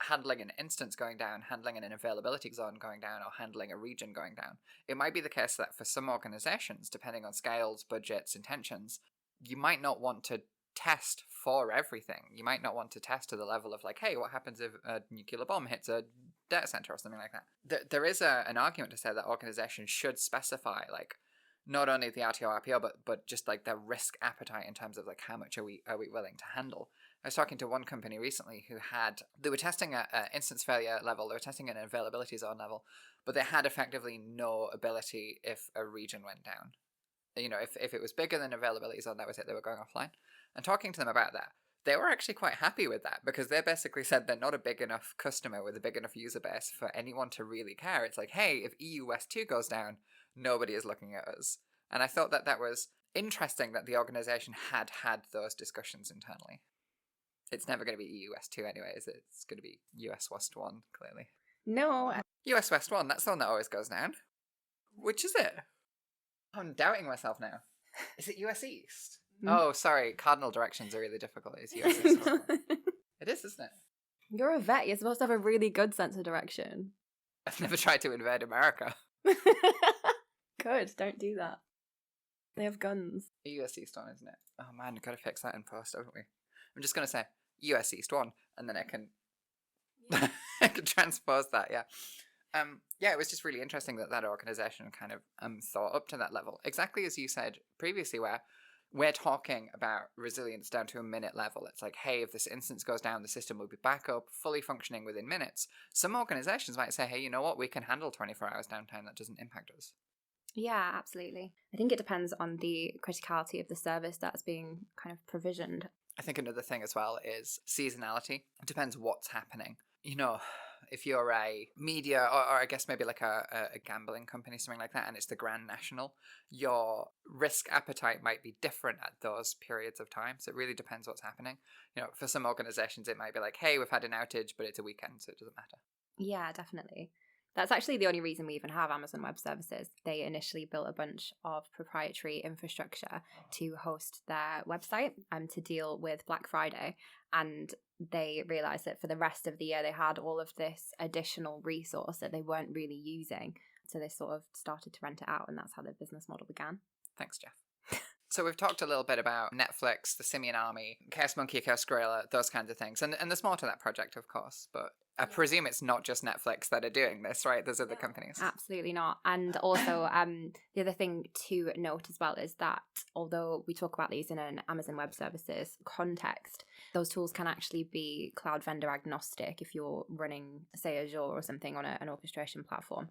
handling an instance going down, handling an availability zone going down, or handling a region going down. It might be the case that for some organizations, depending on scales, budgets, intentions, you might not want to test for everything. You might not want to test to the level of like, hey, what happens if a nuclear bomb hits a data center or something like that? There is an argument to say that organizations should specify like not only the Rto RPR, but just like their risk appetite in terms of like how much are we willing to handle. I was talking to one company recently they were testing at instance failure level, they were testing at an availability zone level, but they had effectively no ability if a region went down. You know, if it was bigger than availability zone, that was it, they were going offline. And talking to them about that, they were actually quite happy with that, because they basically said they're not a big enough customer with a big enough user base for anyone to really care. It's like, hey, if EU West 2 goes down, nobody is looking at us. And I thought that was interesting that the organization had those discussions internally. It's never going to be EU West 2 anyway, is it? It's going to be US West 1, clearly. No. US West 1, that's the one that always goes down. Which is it? I'm doubting myself now. Is it US East? Oh, sorry. Cardinal directions are really difficult. It's US East. It is, isn't it? You're a vet. You're supposed to have a really good sense of direction. I've never tried to invade America. Good. Don't do that. They have guns. US East 1, isn't it? Oh man, we've got to fix that in post, haven't we? I'm just going to say US East 1, and then I can I can transpose that, yeah. Yeah, it was just really interesting that organization kind of thought up to that level. Exactly as you said previously, where we're talking about resilience down to a minute level. It's like, hey, if this instance goes down, the system will be back up, fully functioning within minutes. Some organizations might say, hey, you know what, we can handle 24 hours downtime, that doesn't impact us. Yeah, absolutely. I think it depends on the criticality of the service that's being kind of provisioned. I think another thing as well is seasonality. It depends what's happening. You know, if you're a media or I guess maybe like a gambling company, something like that, and it's the Grand National, your risk appetite might be different at those periods of time. So it really depends what's happening. You know, for some organizations, it might be like, hey, we've had an outage, but it's a weekend, so it doesn't matter. Yeah, definitely. That's actually the only reason we even have Amazon Web Services. They initially built a bunch of proprietary infrastructure to host their website and to deal with Black Friday. And they realized that for the rest of the year, they had all of this additional resource that they weren't really using. So they sort of started to rent it out, and that's how their business model began. Thanks, Jeff. So we've talked a little bit about Netflix, the Simian Army, Chaos Monkey, Chaos Gorilla, those kinds of things. And there's more to that project, of course. But I presume it's not just Netflix that are doing this, right? There's other companies. Absolutely not. And also, the other thing to note as well is that although we talk about these in an Amazon Web Services context, those tools can actually be cloud vendor agnostic if you're running, say, Azure or something on an orchestration platform.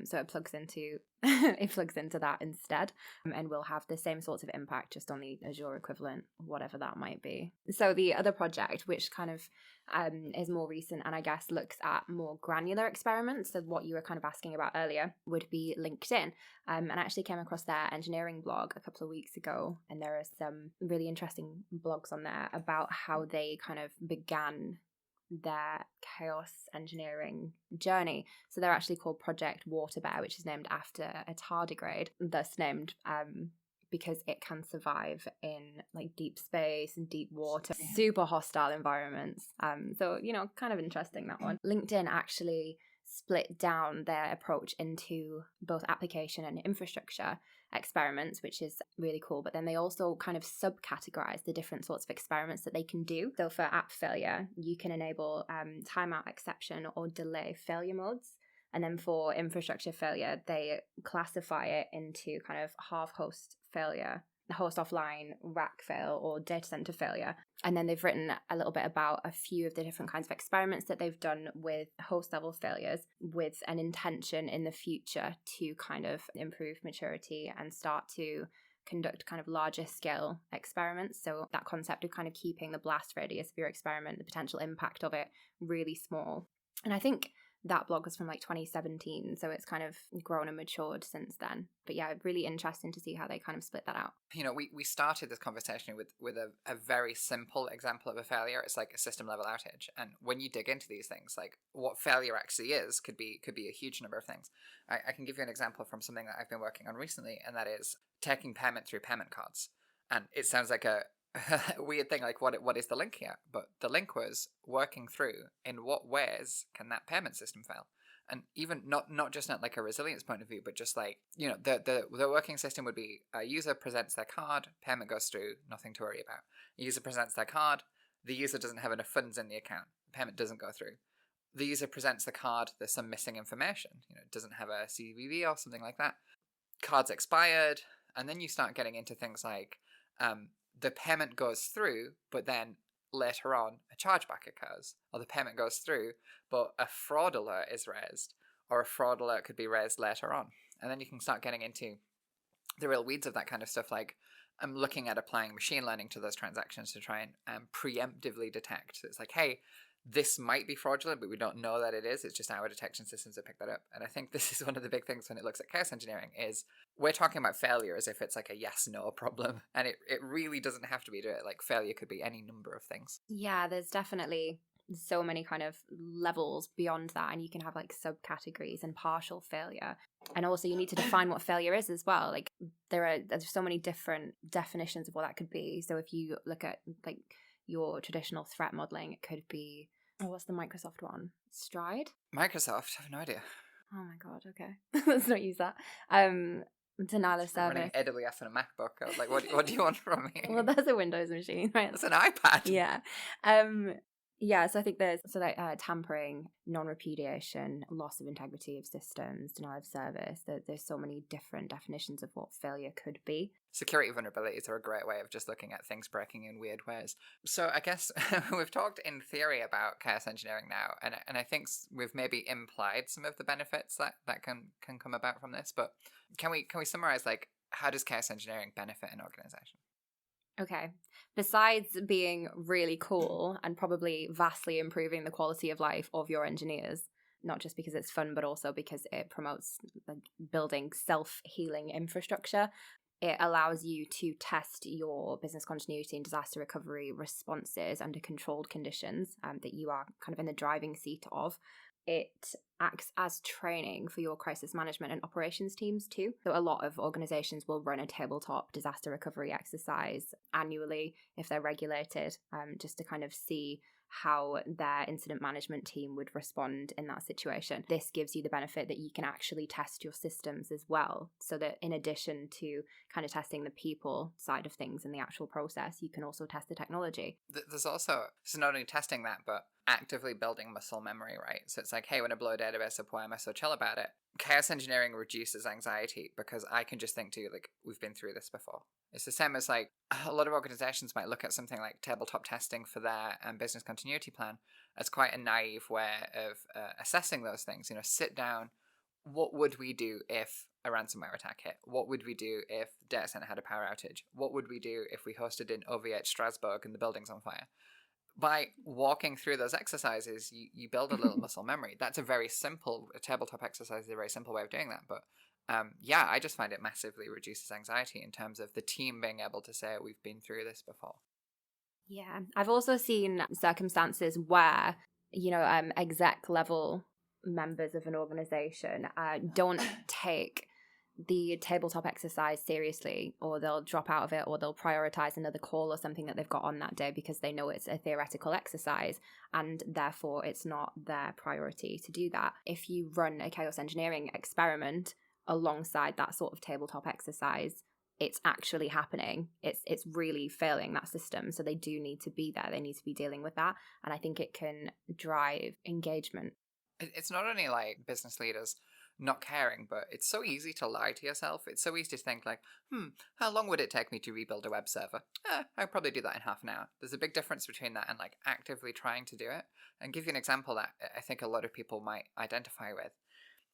So it plugs into that instead, and will have the same sorts of impact just on the Azure equivalent, whatever that might be. So the other project, which kind of is more recent and I guess looks at more granular experiments, so what you were kind of asking about earlier, would be LinkedIn. And I actually came across their engineering blog a couple of weeks ago, and there are some really interesting blogs on there about how they kind of began their chaos engineering journey. So they're actually called Project Water Bear, which is named after a tardigrade, thus named because it can survive in like deep space and deep water, super hostile environments. So, you know, kind of interesting, that one. LinkedIn actually split down their approach into both application and infrastructure experiments, which is really cool. But then they also kind of subcategorize the different sorts of experiments that they can do. So for app failure, you can enable timeout exception or delay failure modes. And then for infrastructure failure, they classify it into kind of half host failure, host offline, rack fail, or data center failure. And then they've written a little bit about a few of the different kinds of experiments that they've done with host level failures, with an intention in the future to kind of improve maturity and start to conduct kind of larger scale experiments. So that concept of kind of keeping the blast radius of your experiment, the potential impact of it, really small. And I think that blog was from like 2017, so it's kind of grown and matured since then. But yeah, really interesting to see how they kind of split that out. You know, we started this conversation with a very simple example of a failure. It's like a system level outage. And when you dig into these things, like what failure actually is could be a huge number of things. I can give you an example from something that I've been working on recently, and that is taking payment through payment cards. And it sounds like a weird thing, like what is the link here? But the link was working through in what ways can that payment system fail. And even not just at like a resilience point of view, but just like, the working system would be a user presents their card, payment goes through, nothing to worry about. A user presents their card, the user doesn't have enough funds in the account, payment doesn't go through. The user presents the card, there's some missing information, it doesn't have a CVV or something like that. Card's expired, and then you start getting into things like the payment goes through, but then later on a chargeback occurs, or the payment goes through, but a fraud alert is raised, or a fraud alert could be raised later on. And then you can start getting into the real weeds of that kind of stuff, like I'm looking at applying machine learning to those transactions to try and preemptively detect. So it's like, hey, this might be fraudulent, but we don't know that it is. It's just our detection systems that pick that up. And I think this is one of the big things when it looks at chaos engineering is we're talking about failure as if it's like a yes-no problem. And it really doesn't have to be to it. Like failure could be any number of things. Yeah, there's definitely so many kind of levels beyond that, and you can have like subcategories and partial failure. And also you need to define what failure is as well. Like there's so many different definitions of what that could be. So if you look at like your traditional threat modeling, it could be, what's the Microsoft one? Stride? Microsoft? I have no idea. Oh my god, okay. Let's not use that. Denial of service. Running AWS on a MacBook. I was like, what do you want from me? Well, that's a Windows machine, right? That's an iPad. Yeah. Yeah, so I think there's tampering, non-repudiation, loss of integrity of systems, denial of service. There's so many different definitions of what failure could be. Security vulnerabilities are a great way of just looking at things breaking in weird ways. So I guess we've talked in theory about chaos engineering now, and I think we've maybe implied some of the benefits that can come about from this. But can we summarize, like, how does chaos engineering benefit an organization? Okay. Besides being really cool and probably vastly improving the quality of life of your engineers, not just because it's fun, but also because it promotes building self-healing infrastructure, it allows you to test your business continuity and disaster recovery responses under controlled conditions that you are kind of in the driving seat of. It acts as training for your crisis management and operations teams too. So a lot of organizations will run a tabletop disaster recovery exercise annually if they're regulated, just to kind of see how their incident management team would respond in that situation. This gives you the benefit that you can actually test your systems as well, so that in addition to kind of testing the people side of things in the actual process, you can also test the technology. There's also, so not only testing that, but actively building muscle memory, right? So it's like, hey, when I blow a database up, why am I so chill about it? Chaos engineering reduces anxiety because I can just think to you, like, we've been through this before. It's the same as like a lot of organizations might look at something like tabletop testing for their business continuity plan as quite a naive way of assessing those things. Sit down. What would we do if a ransomware attack hit? What would we do if the data center had a power outage? What would we do if we hosted in OVH Strasbourg and the building's on fire? By walking through those exercises, you build a little muscle memory. That's a tabletop exercise is a very simple way of doing that. But I just find it massively reduces anxiety in terms of the team being able to say, we've been through this before. Yeah. I've also seen circumstances where, exec level members of an organization don't take the tabletop exercise seriously, or they'll drop out of it, or they'll prioritize another call or something that they've got on that day because they know it's a theoretical exercise and therefore it's not their priority to do that. If you run a chaos engineering experiment alongside that sort of tabletop exercise, it's actually happening. It's really failing that system. So they do need to be there. They need to be dealing with that. And I think it can drive engagement. It's not only like business leaders not caring, but it's so easy to lie to yourself. It's so easy to think like, how long would it take me to rebuild a web server? I'd probably do that in half an hour. There's a big difference between that and like actively trying to do it. And give you an example that I think a lot of people might identify with.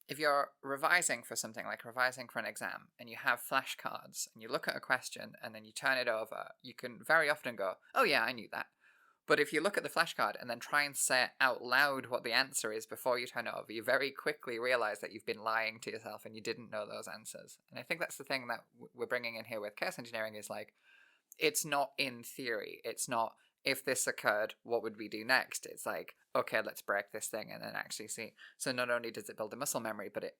If you're revising for something, like revising for an exam, and you have flashcards, and you look at a question, and then you turn it over, you can very often go, oh yeah, I knew that. But if you look at the flashcard and then try and say out loud what the answer is before you turn it over, you very quickly realize that you've been lying to yourself and you didn't know those answers. And I think that's the thing that we're bringing in here with chaos engineering is like, it's not in theory. It's not, if this occurred, what would we do next? It's like, okay, let's break this thing and then actually see. So not only does it build a muscle memory, but it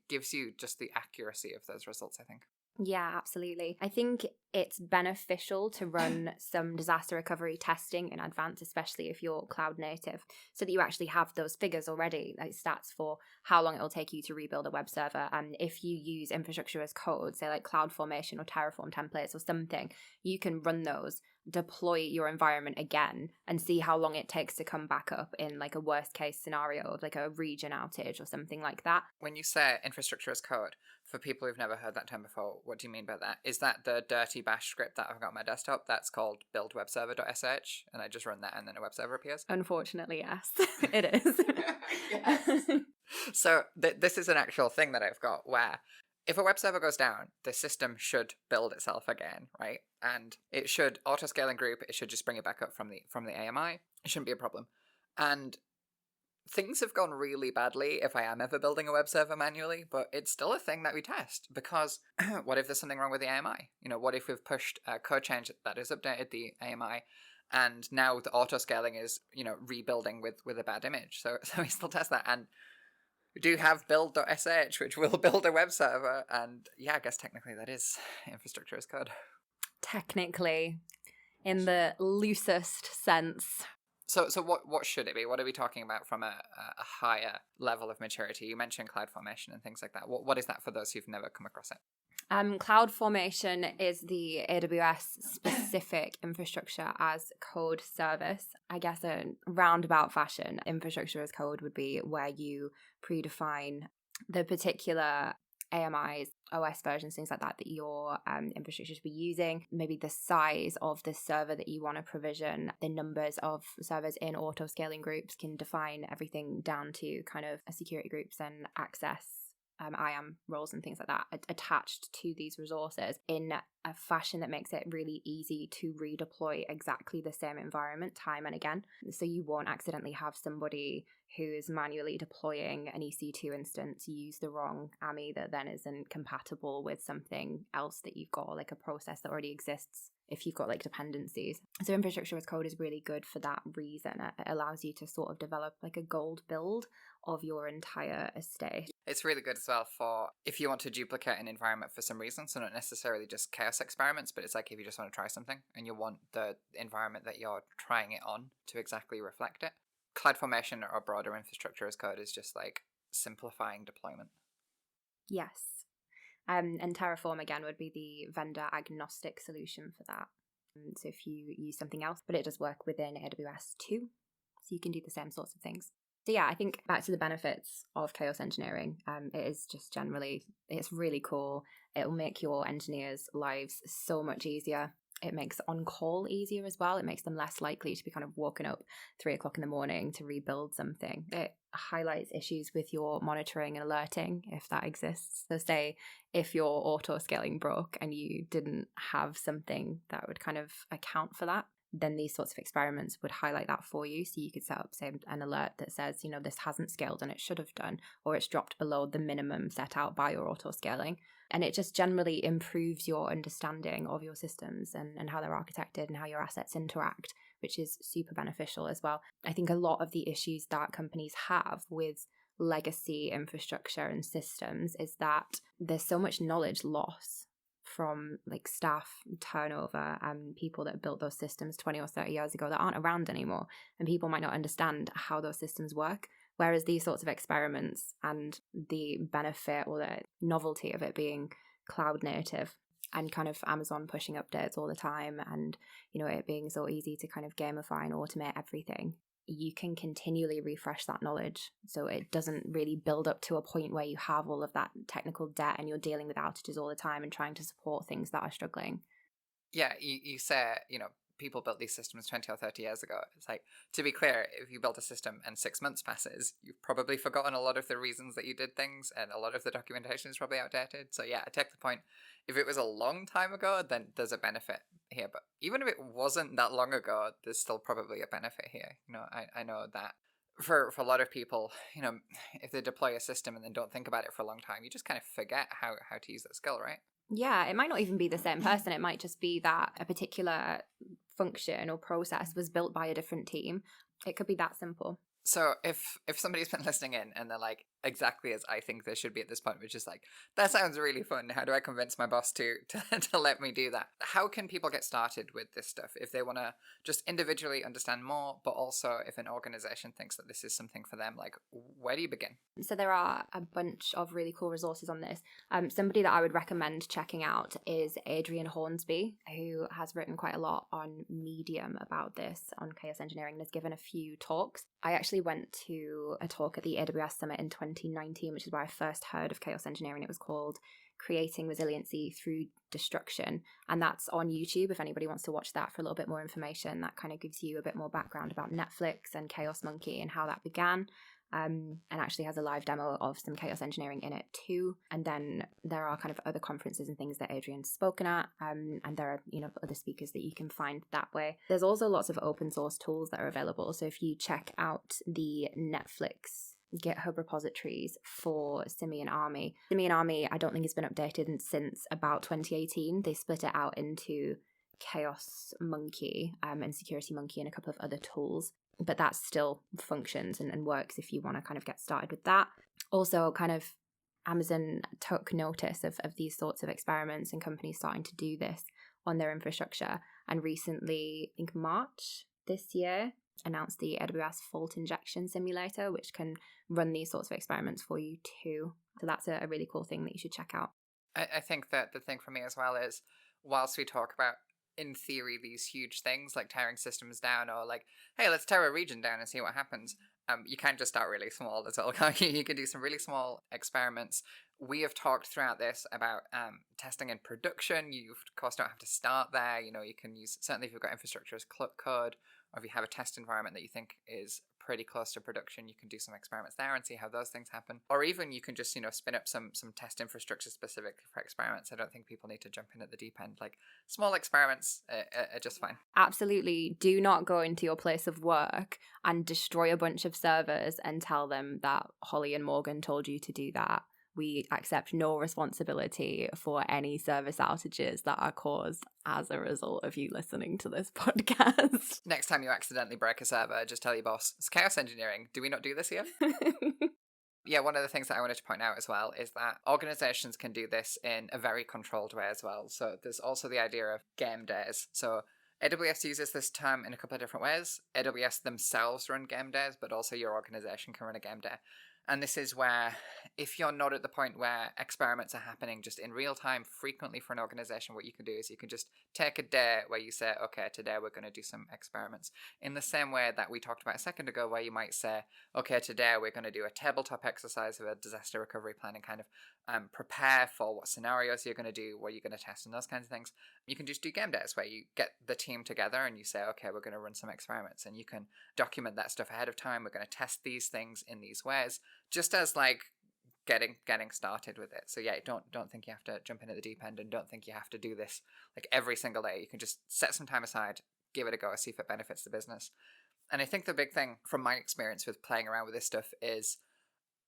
gives you just the accuracy of those results, I think. Yeah, absolutely. I think it's beneficial to run some disaster recovery testing in advance, especially if you're cloud native, so that you actually have those figures already, like stats for how long it'll take you to rebuild a web server. And if you use infrastructure as code, say like CloudFormation or Terraform templates or something, you can run those, deploy your environment again, and see how long it takes to come back up in like a worst case scenario of like a region outage or something like that. When you say infrastructure as code, for people who've never heard that term before, what do you mean by that? Is that the dirty bash script that I've got on my desktop that's called buildwebserver.sh, and I just run that and then a web server appears? Unfortunately, yes, it is. Yes. So this is an actual thing that I've got where if a web server goes down, the system should build itself again, right? And it should auto-scale and group. It should just bring it back up from the AMI. It shouldn't be a problem. And things have gone really badly if I am ever building a web server manually, but it's still a thing that we test, because what if there's something wrong with the AMI? What if we've pushed a code change that has updated the AMI, and now the auto-scaling is, rebuilding with a bad image? So we still test that, and we do have build.sh, which will build a web server, and yeah, I guess technically that is infrastructure as code. Technically, in the loosest sense. So what should it be? What are we talking about from a higher level of maturity? You mentioned CloudFormation and things like that. What is that for those who've never come across it? CloudFormation is the AWS specific infrastructure as code service. I guess a roundabout fashion, infrastructure as code would be where you predefine the particular AMIs, OS versions, things like that your infrastructure should be using, maybe the size of the server that you want to provision, the numbers of servers in auto-scaling groups can define everything down to kind of security groups and access IAM roles and things like that attached to these resources in a fashion that makes it really easy to redeploy exactly the same environment time and again. So you won't accidentally have somebody who is manually deploying an EC2 instance use the wrong AMI that then isn't compatible with something else that you've got, like a process that already exists if you've got like dependencies. So infrastructure as code is really good for that reason. It allows you to sort of develop like a gold build of your entire estate. It's really good as well for if you want to duplicate an environment for some reason, so not necessarily just chaos experiments, but it's like if you just want to try something and you want the environment that you're trying it on to exactly reflect it. CloudFormation or broader infrastructure as code is just like simplifying deployment. Yes. And Terraform, again, would be the vendor agnostic solution for that. So if you use something else, but it does work within AWS too, so you can do the same sorts of things. So yeah, I think back to the benefits of chaos engineering, it is just generally, it's really cool. It'll make your engineers' lives so much easier. It makes on-call easier as well. It makes them less likely to be kind of woken up 3 o'clock in the morning to rebuild something. It highlights issues with your monitoring and alerting, if that exists. So say if your auto-scaling broke and you didn't have something that would kind of account for that, then these sorts of experiments would highlight that for you. So you could set up, say, an alert that says, this hasn't scaled and it should have done, or it's dropped below the minimum set out by your auto-scaling. And it just generally improves your understanding of your systems and how they're architected and how your assets interact, which is super beneficial as well. I think a lot of the issues that companies have with legacy infrastructure and systems is that there's so much knowledge loss from like staff turnover and people that built those systems 20 or 30 years ago that aren't around anymore, and people might not understand how those systems work. Whereas these sorts of experiments and the benefit or the novelty of it being cloud native and kind of Amazon pushing updates all the time, and it being so easy to kind of gamify and automate everything, you can continually refresh that knowledge. So it doesn't really build up to a point where you have all of that technical debt and you're dealing with outages all the time and trying to support things that are struggling. Yeah, you say, people built these systems 20 or 30 years ago. It's like, to be clear, if you built a system and 6 months passes, you've probably forgotten a lot of the reasons that you did things, and a lot of the documentation is probably outdated. So yeah, I take the point. If it was a long time ago, then there's a benefit here. But even if it wasn't that long ago, there's still probably a benefit here. I know that for a lot of people, if they deploy a system and then don't think about it for a long time, you just kind of forget how to use that skill, right? Yeah, it might not even be the same person. It might just be that a particular function or process was built by a different team. It could be that simple. So if somebody's been listening in and they're like, exactly as I think they should be at this point, which is like, that sounds really fun. How do I convince my boss to let me do that? How can people get started with this stuff if they want to just individually understand more, but also if an organization thinks that this is something for them? Like, where do you begin? So there are a bunch of really cool resources on this. Somebody that I would recommend checking out is Adrian Hornsby, who has written quite a lot on Medium about this, on chaos engineering, and has given a few talks. I actually went to a talk at the AWS Summit in 2019, which is where I first heard of chaos engineering. It was called Creating Resiliency Through Destruction, and that's on YouTube if anybody wants to watch that for a little bit more information. That kind of gives you a bit more background about Netflix and Chaos Monkey and how that began. And actually has a live demo of some chaos engineering in it too. And then there are kind of other conferences and things that Adrian's spoken at, and there are, other speakers that you can find that way. There's also lots of open source tools that are available. So if you check out the Netflix GitHub repositories for Simian Army, I don't think has been updated since about 2018. They split it out into Chaos Monkey and Security Monkey and a couple of other tools, but that still functions and works if you want to kind of get started with that. Also, kind of Amazon took notice of these sorts of experiments and companies starting to do this on their infrastructure, and recently, I think March this year, announced the AWS Fault Injection Simulator, which can run these sorts of experiments for you too. So that's a really cool thing that you should check out. I think that the thing for me as well is, whilst we talk about, in theory, these huge things like tearing systems down, or like, hey, let's tear a region down and see what happens. You can't just start really small as well. You can do some really small experiments. We have talked throughout this about testing in production. You, of course, don't have to start there. You can use, certainly if you've got infrastructure as code, or if you have a test environment that you think is pretty close to production, you can do some experiments there and see how those things happen. Or even you can just, spin up some test infrastructure specifically for experiments. I don't think people need to jump in at the deep end. Like, small experiments are just fine. Absolutely. Do not go into your place of work and destroy a bunch of servers and tell them that Holly and Morgan told you to do that. We accept no responsibility for any service outages that are caused as a result of you listening to this podcast. Next time you accidentally break a server, just tell your boss, it's chaos engineering. Do we not do this here? Yeah, one of the things that I wanted to point out as well is that organizations can do this in a very controlled way as well. So there's also the idea of game days. So AWS uses this term in a couple of different ways. AWS themselves run game days, but also your organization can run a game day. And this is where, if you're not at the point where experiments are happening just in real time frequently for an organization, what you can do is you can just take a day where you say, okay, today we're going to do some experiments. In the same way that we talked about a second ago, where you might say, okay, today we're going to do a tabletop exercise of a disaster recovery plan and kind of prepare for what scenarios you're going to do, what you're going to test, and those kinds of things. You can just do game days where you get the team together and you say, okay, we're going to run some experiments, and you can document that stuff ahead of time. We're going to test these things in these ways, just as like getting started with it. So yeah, don't think you have to jump in at the deep end, and don't think you have to do this like every single day. You can just set some time aside, give it a go, see if it benefits the business. And I think the big thing from my experience with playing around with this stuff is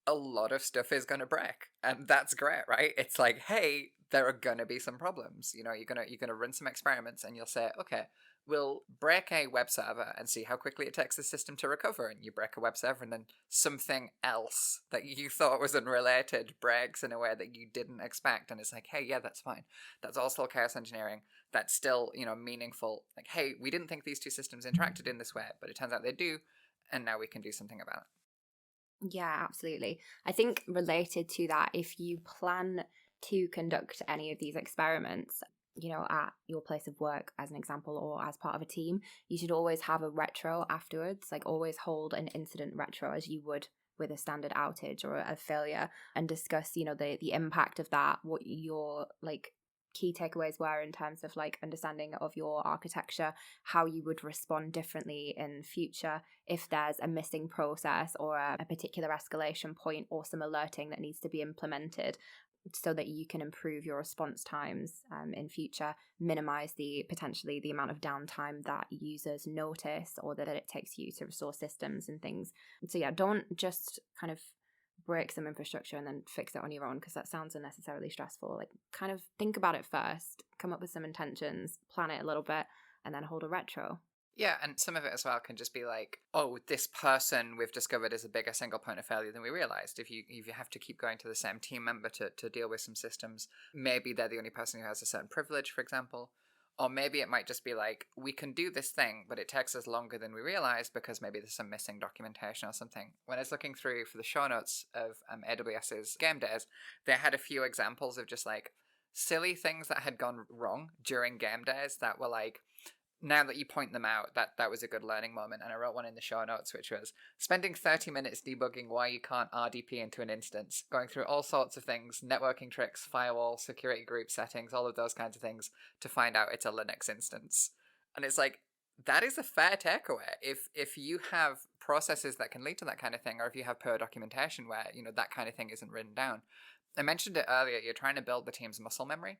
a lot of stuff is going to break, and that's great, right? It's like, hey, there are going to be some problems. You're going to run some experiments, and you'll say, okay, we'll break a web server and see how quickly it takes the system to recover. And you break a web server, and then something else that you thought was unrelated breaks in a way that you didn't expect. And it's like, hey, yeah, that's fine. That's all still chaos engineering. That's still, meaningful. Like, hey, we didn't think these two systems interacted in this way, but it turns out they do. And now we can do something about it. Yeah, absolutely. I think related to that, if you plan to conduct any of these experiments, at your place of work, as an example, or as part of a team, you should always have a retro afterwards. Like, always hold an incident retro as you would with a standard outage or a failure, and discuss, the impact of that, what your key takeaways were in terms of understanding of your architecture, how you would respond differently in future if there's a missing process or a particular escalation point or some alerting that needs to be implemented, so that you can improve your response times in future, minimize potentially the amount of downtime that users notice or that it takes you to restore systems and things. So yeah, don't just kind of break some infrastructure and then fix it on your own, because that sounds unnecessarily stressful. Kind of think about it first, come up with some intentions, plan it a little bit, and then hold a retro. Yeah, and some of it as well can just be like, oh, this person we've discovered is a bigger single point of failure than we realized. If you have to keep going to the same team member to deal with some systems, maybe they're the only person who has a certain privilege, for example. Or maybe it might just be like, we can do this thing, but it takes us longer than we realized because maybe there's some missing documentation or something. When I was looking through for the show notes of AWS's game days, they had a few examples of just like silly things that had gone wrong during game days that were like, now that you point them out, that was a good learning moment. And I wrote one in the show notes, which was spending 30 minutes debugging why you can't RDP into an instance, going through all sorts of things, networking tricks, firewall, security group settings, all of those kinds of things to find out it's a Linux instance. And it's like, that is a fair takeaway. If you have processes that can lead to that kind of thing, or if you have poor documentation where, that kind of thing isn't written down. I mentioned it earlier, you're trying to build the team's muscle memory.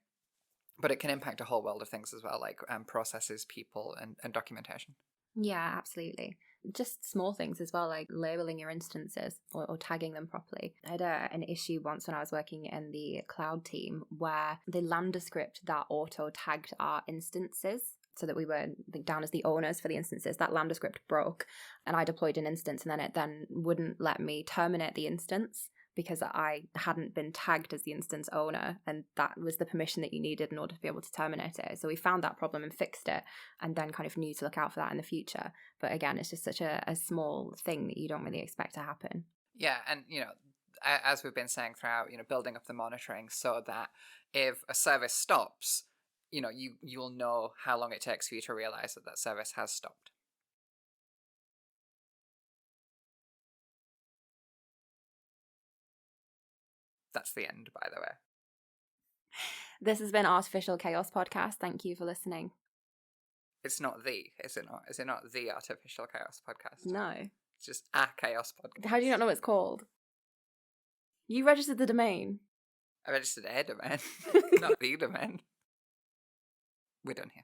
But it can impact a whole world of things as well, like processes, people, and documentation. Yeah, absolutely. Just small things as well, like labeling your instances or tagging them properly. I had an issue once when I was working in the cloud team where the Lambda script that auto tagged our instances so that we were down as the owners for the instances, that Lambda script broke and I deployed an instance and then it wouldn't let me terminate the instance because I hadn't been tagged as the instance owner, and that was the permission that you needed in order to be able to terminate it. So we found that problem and fixed it, and then kind of knew to look out for that in the future. But again, it's just such a small thing that you don't really expect to happen. Yeah, and as we've been saying throughout, building up the monitoring so that if a service stops, you'll know how long it takes for you to realize that service has stopped. That's the end, by the way. This has been Artificial Chaos Podcast. Thank you for listening. It's not is it not? Is it not the Artificial Chaos Podcast? No. It's just a chaos podcast. How do you not know what it's called? You registered the domain. I registered a domain, not the domain. We're done here.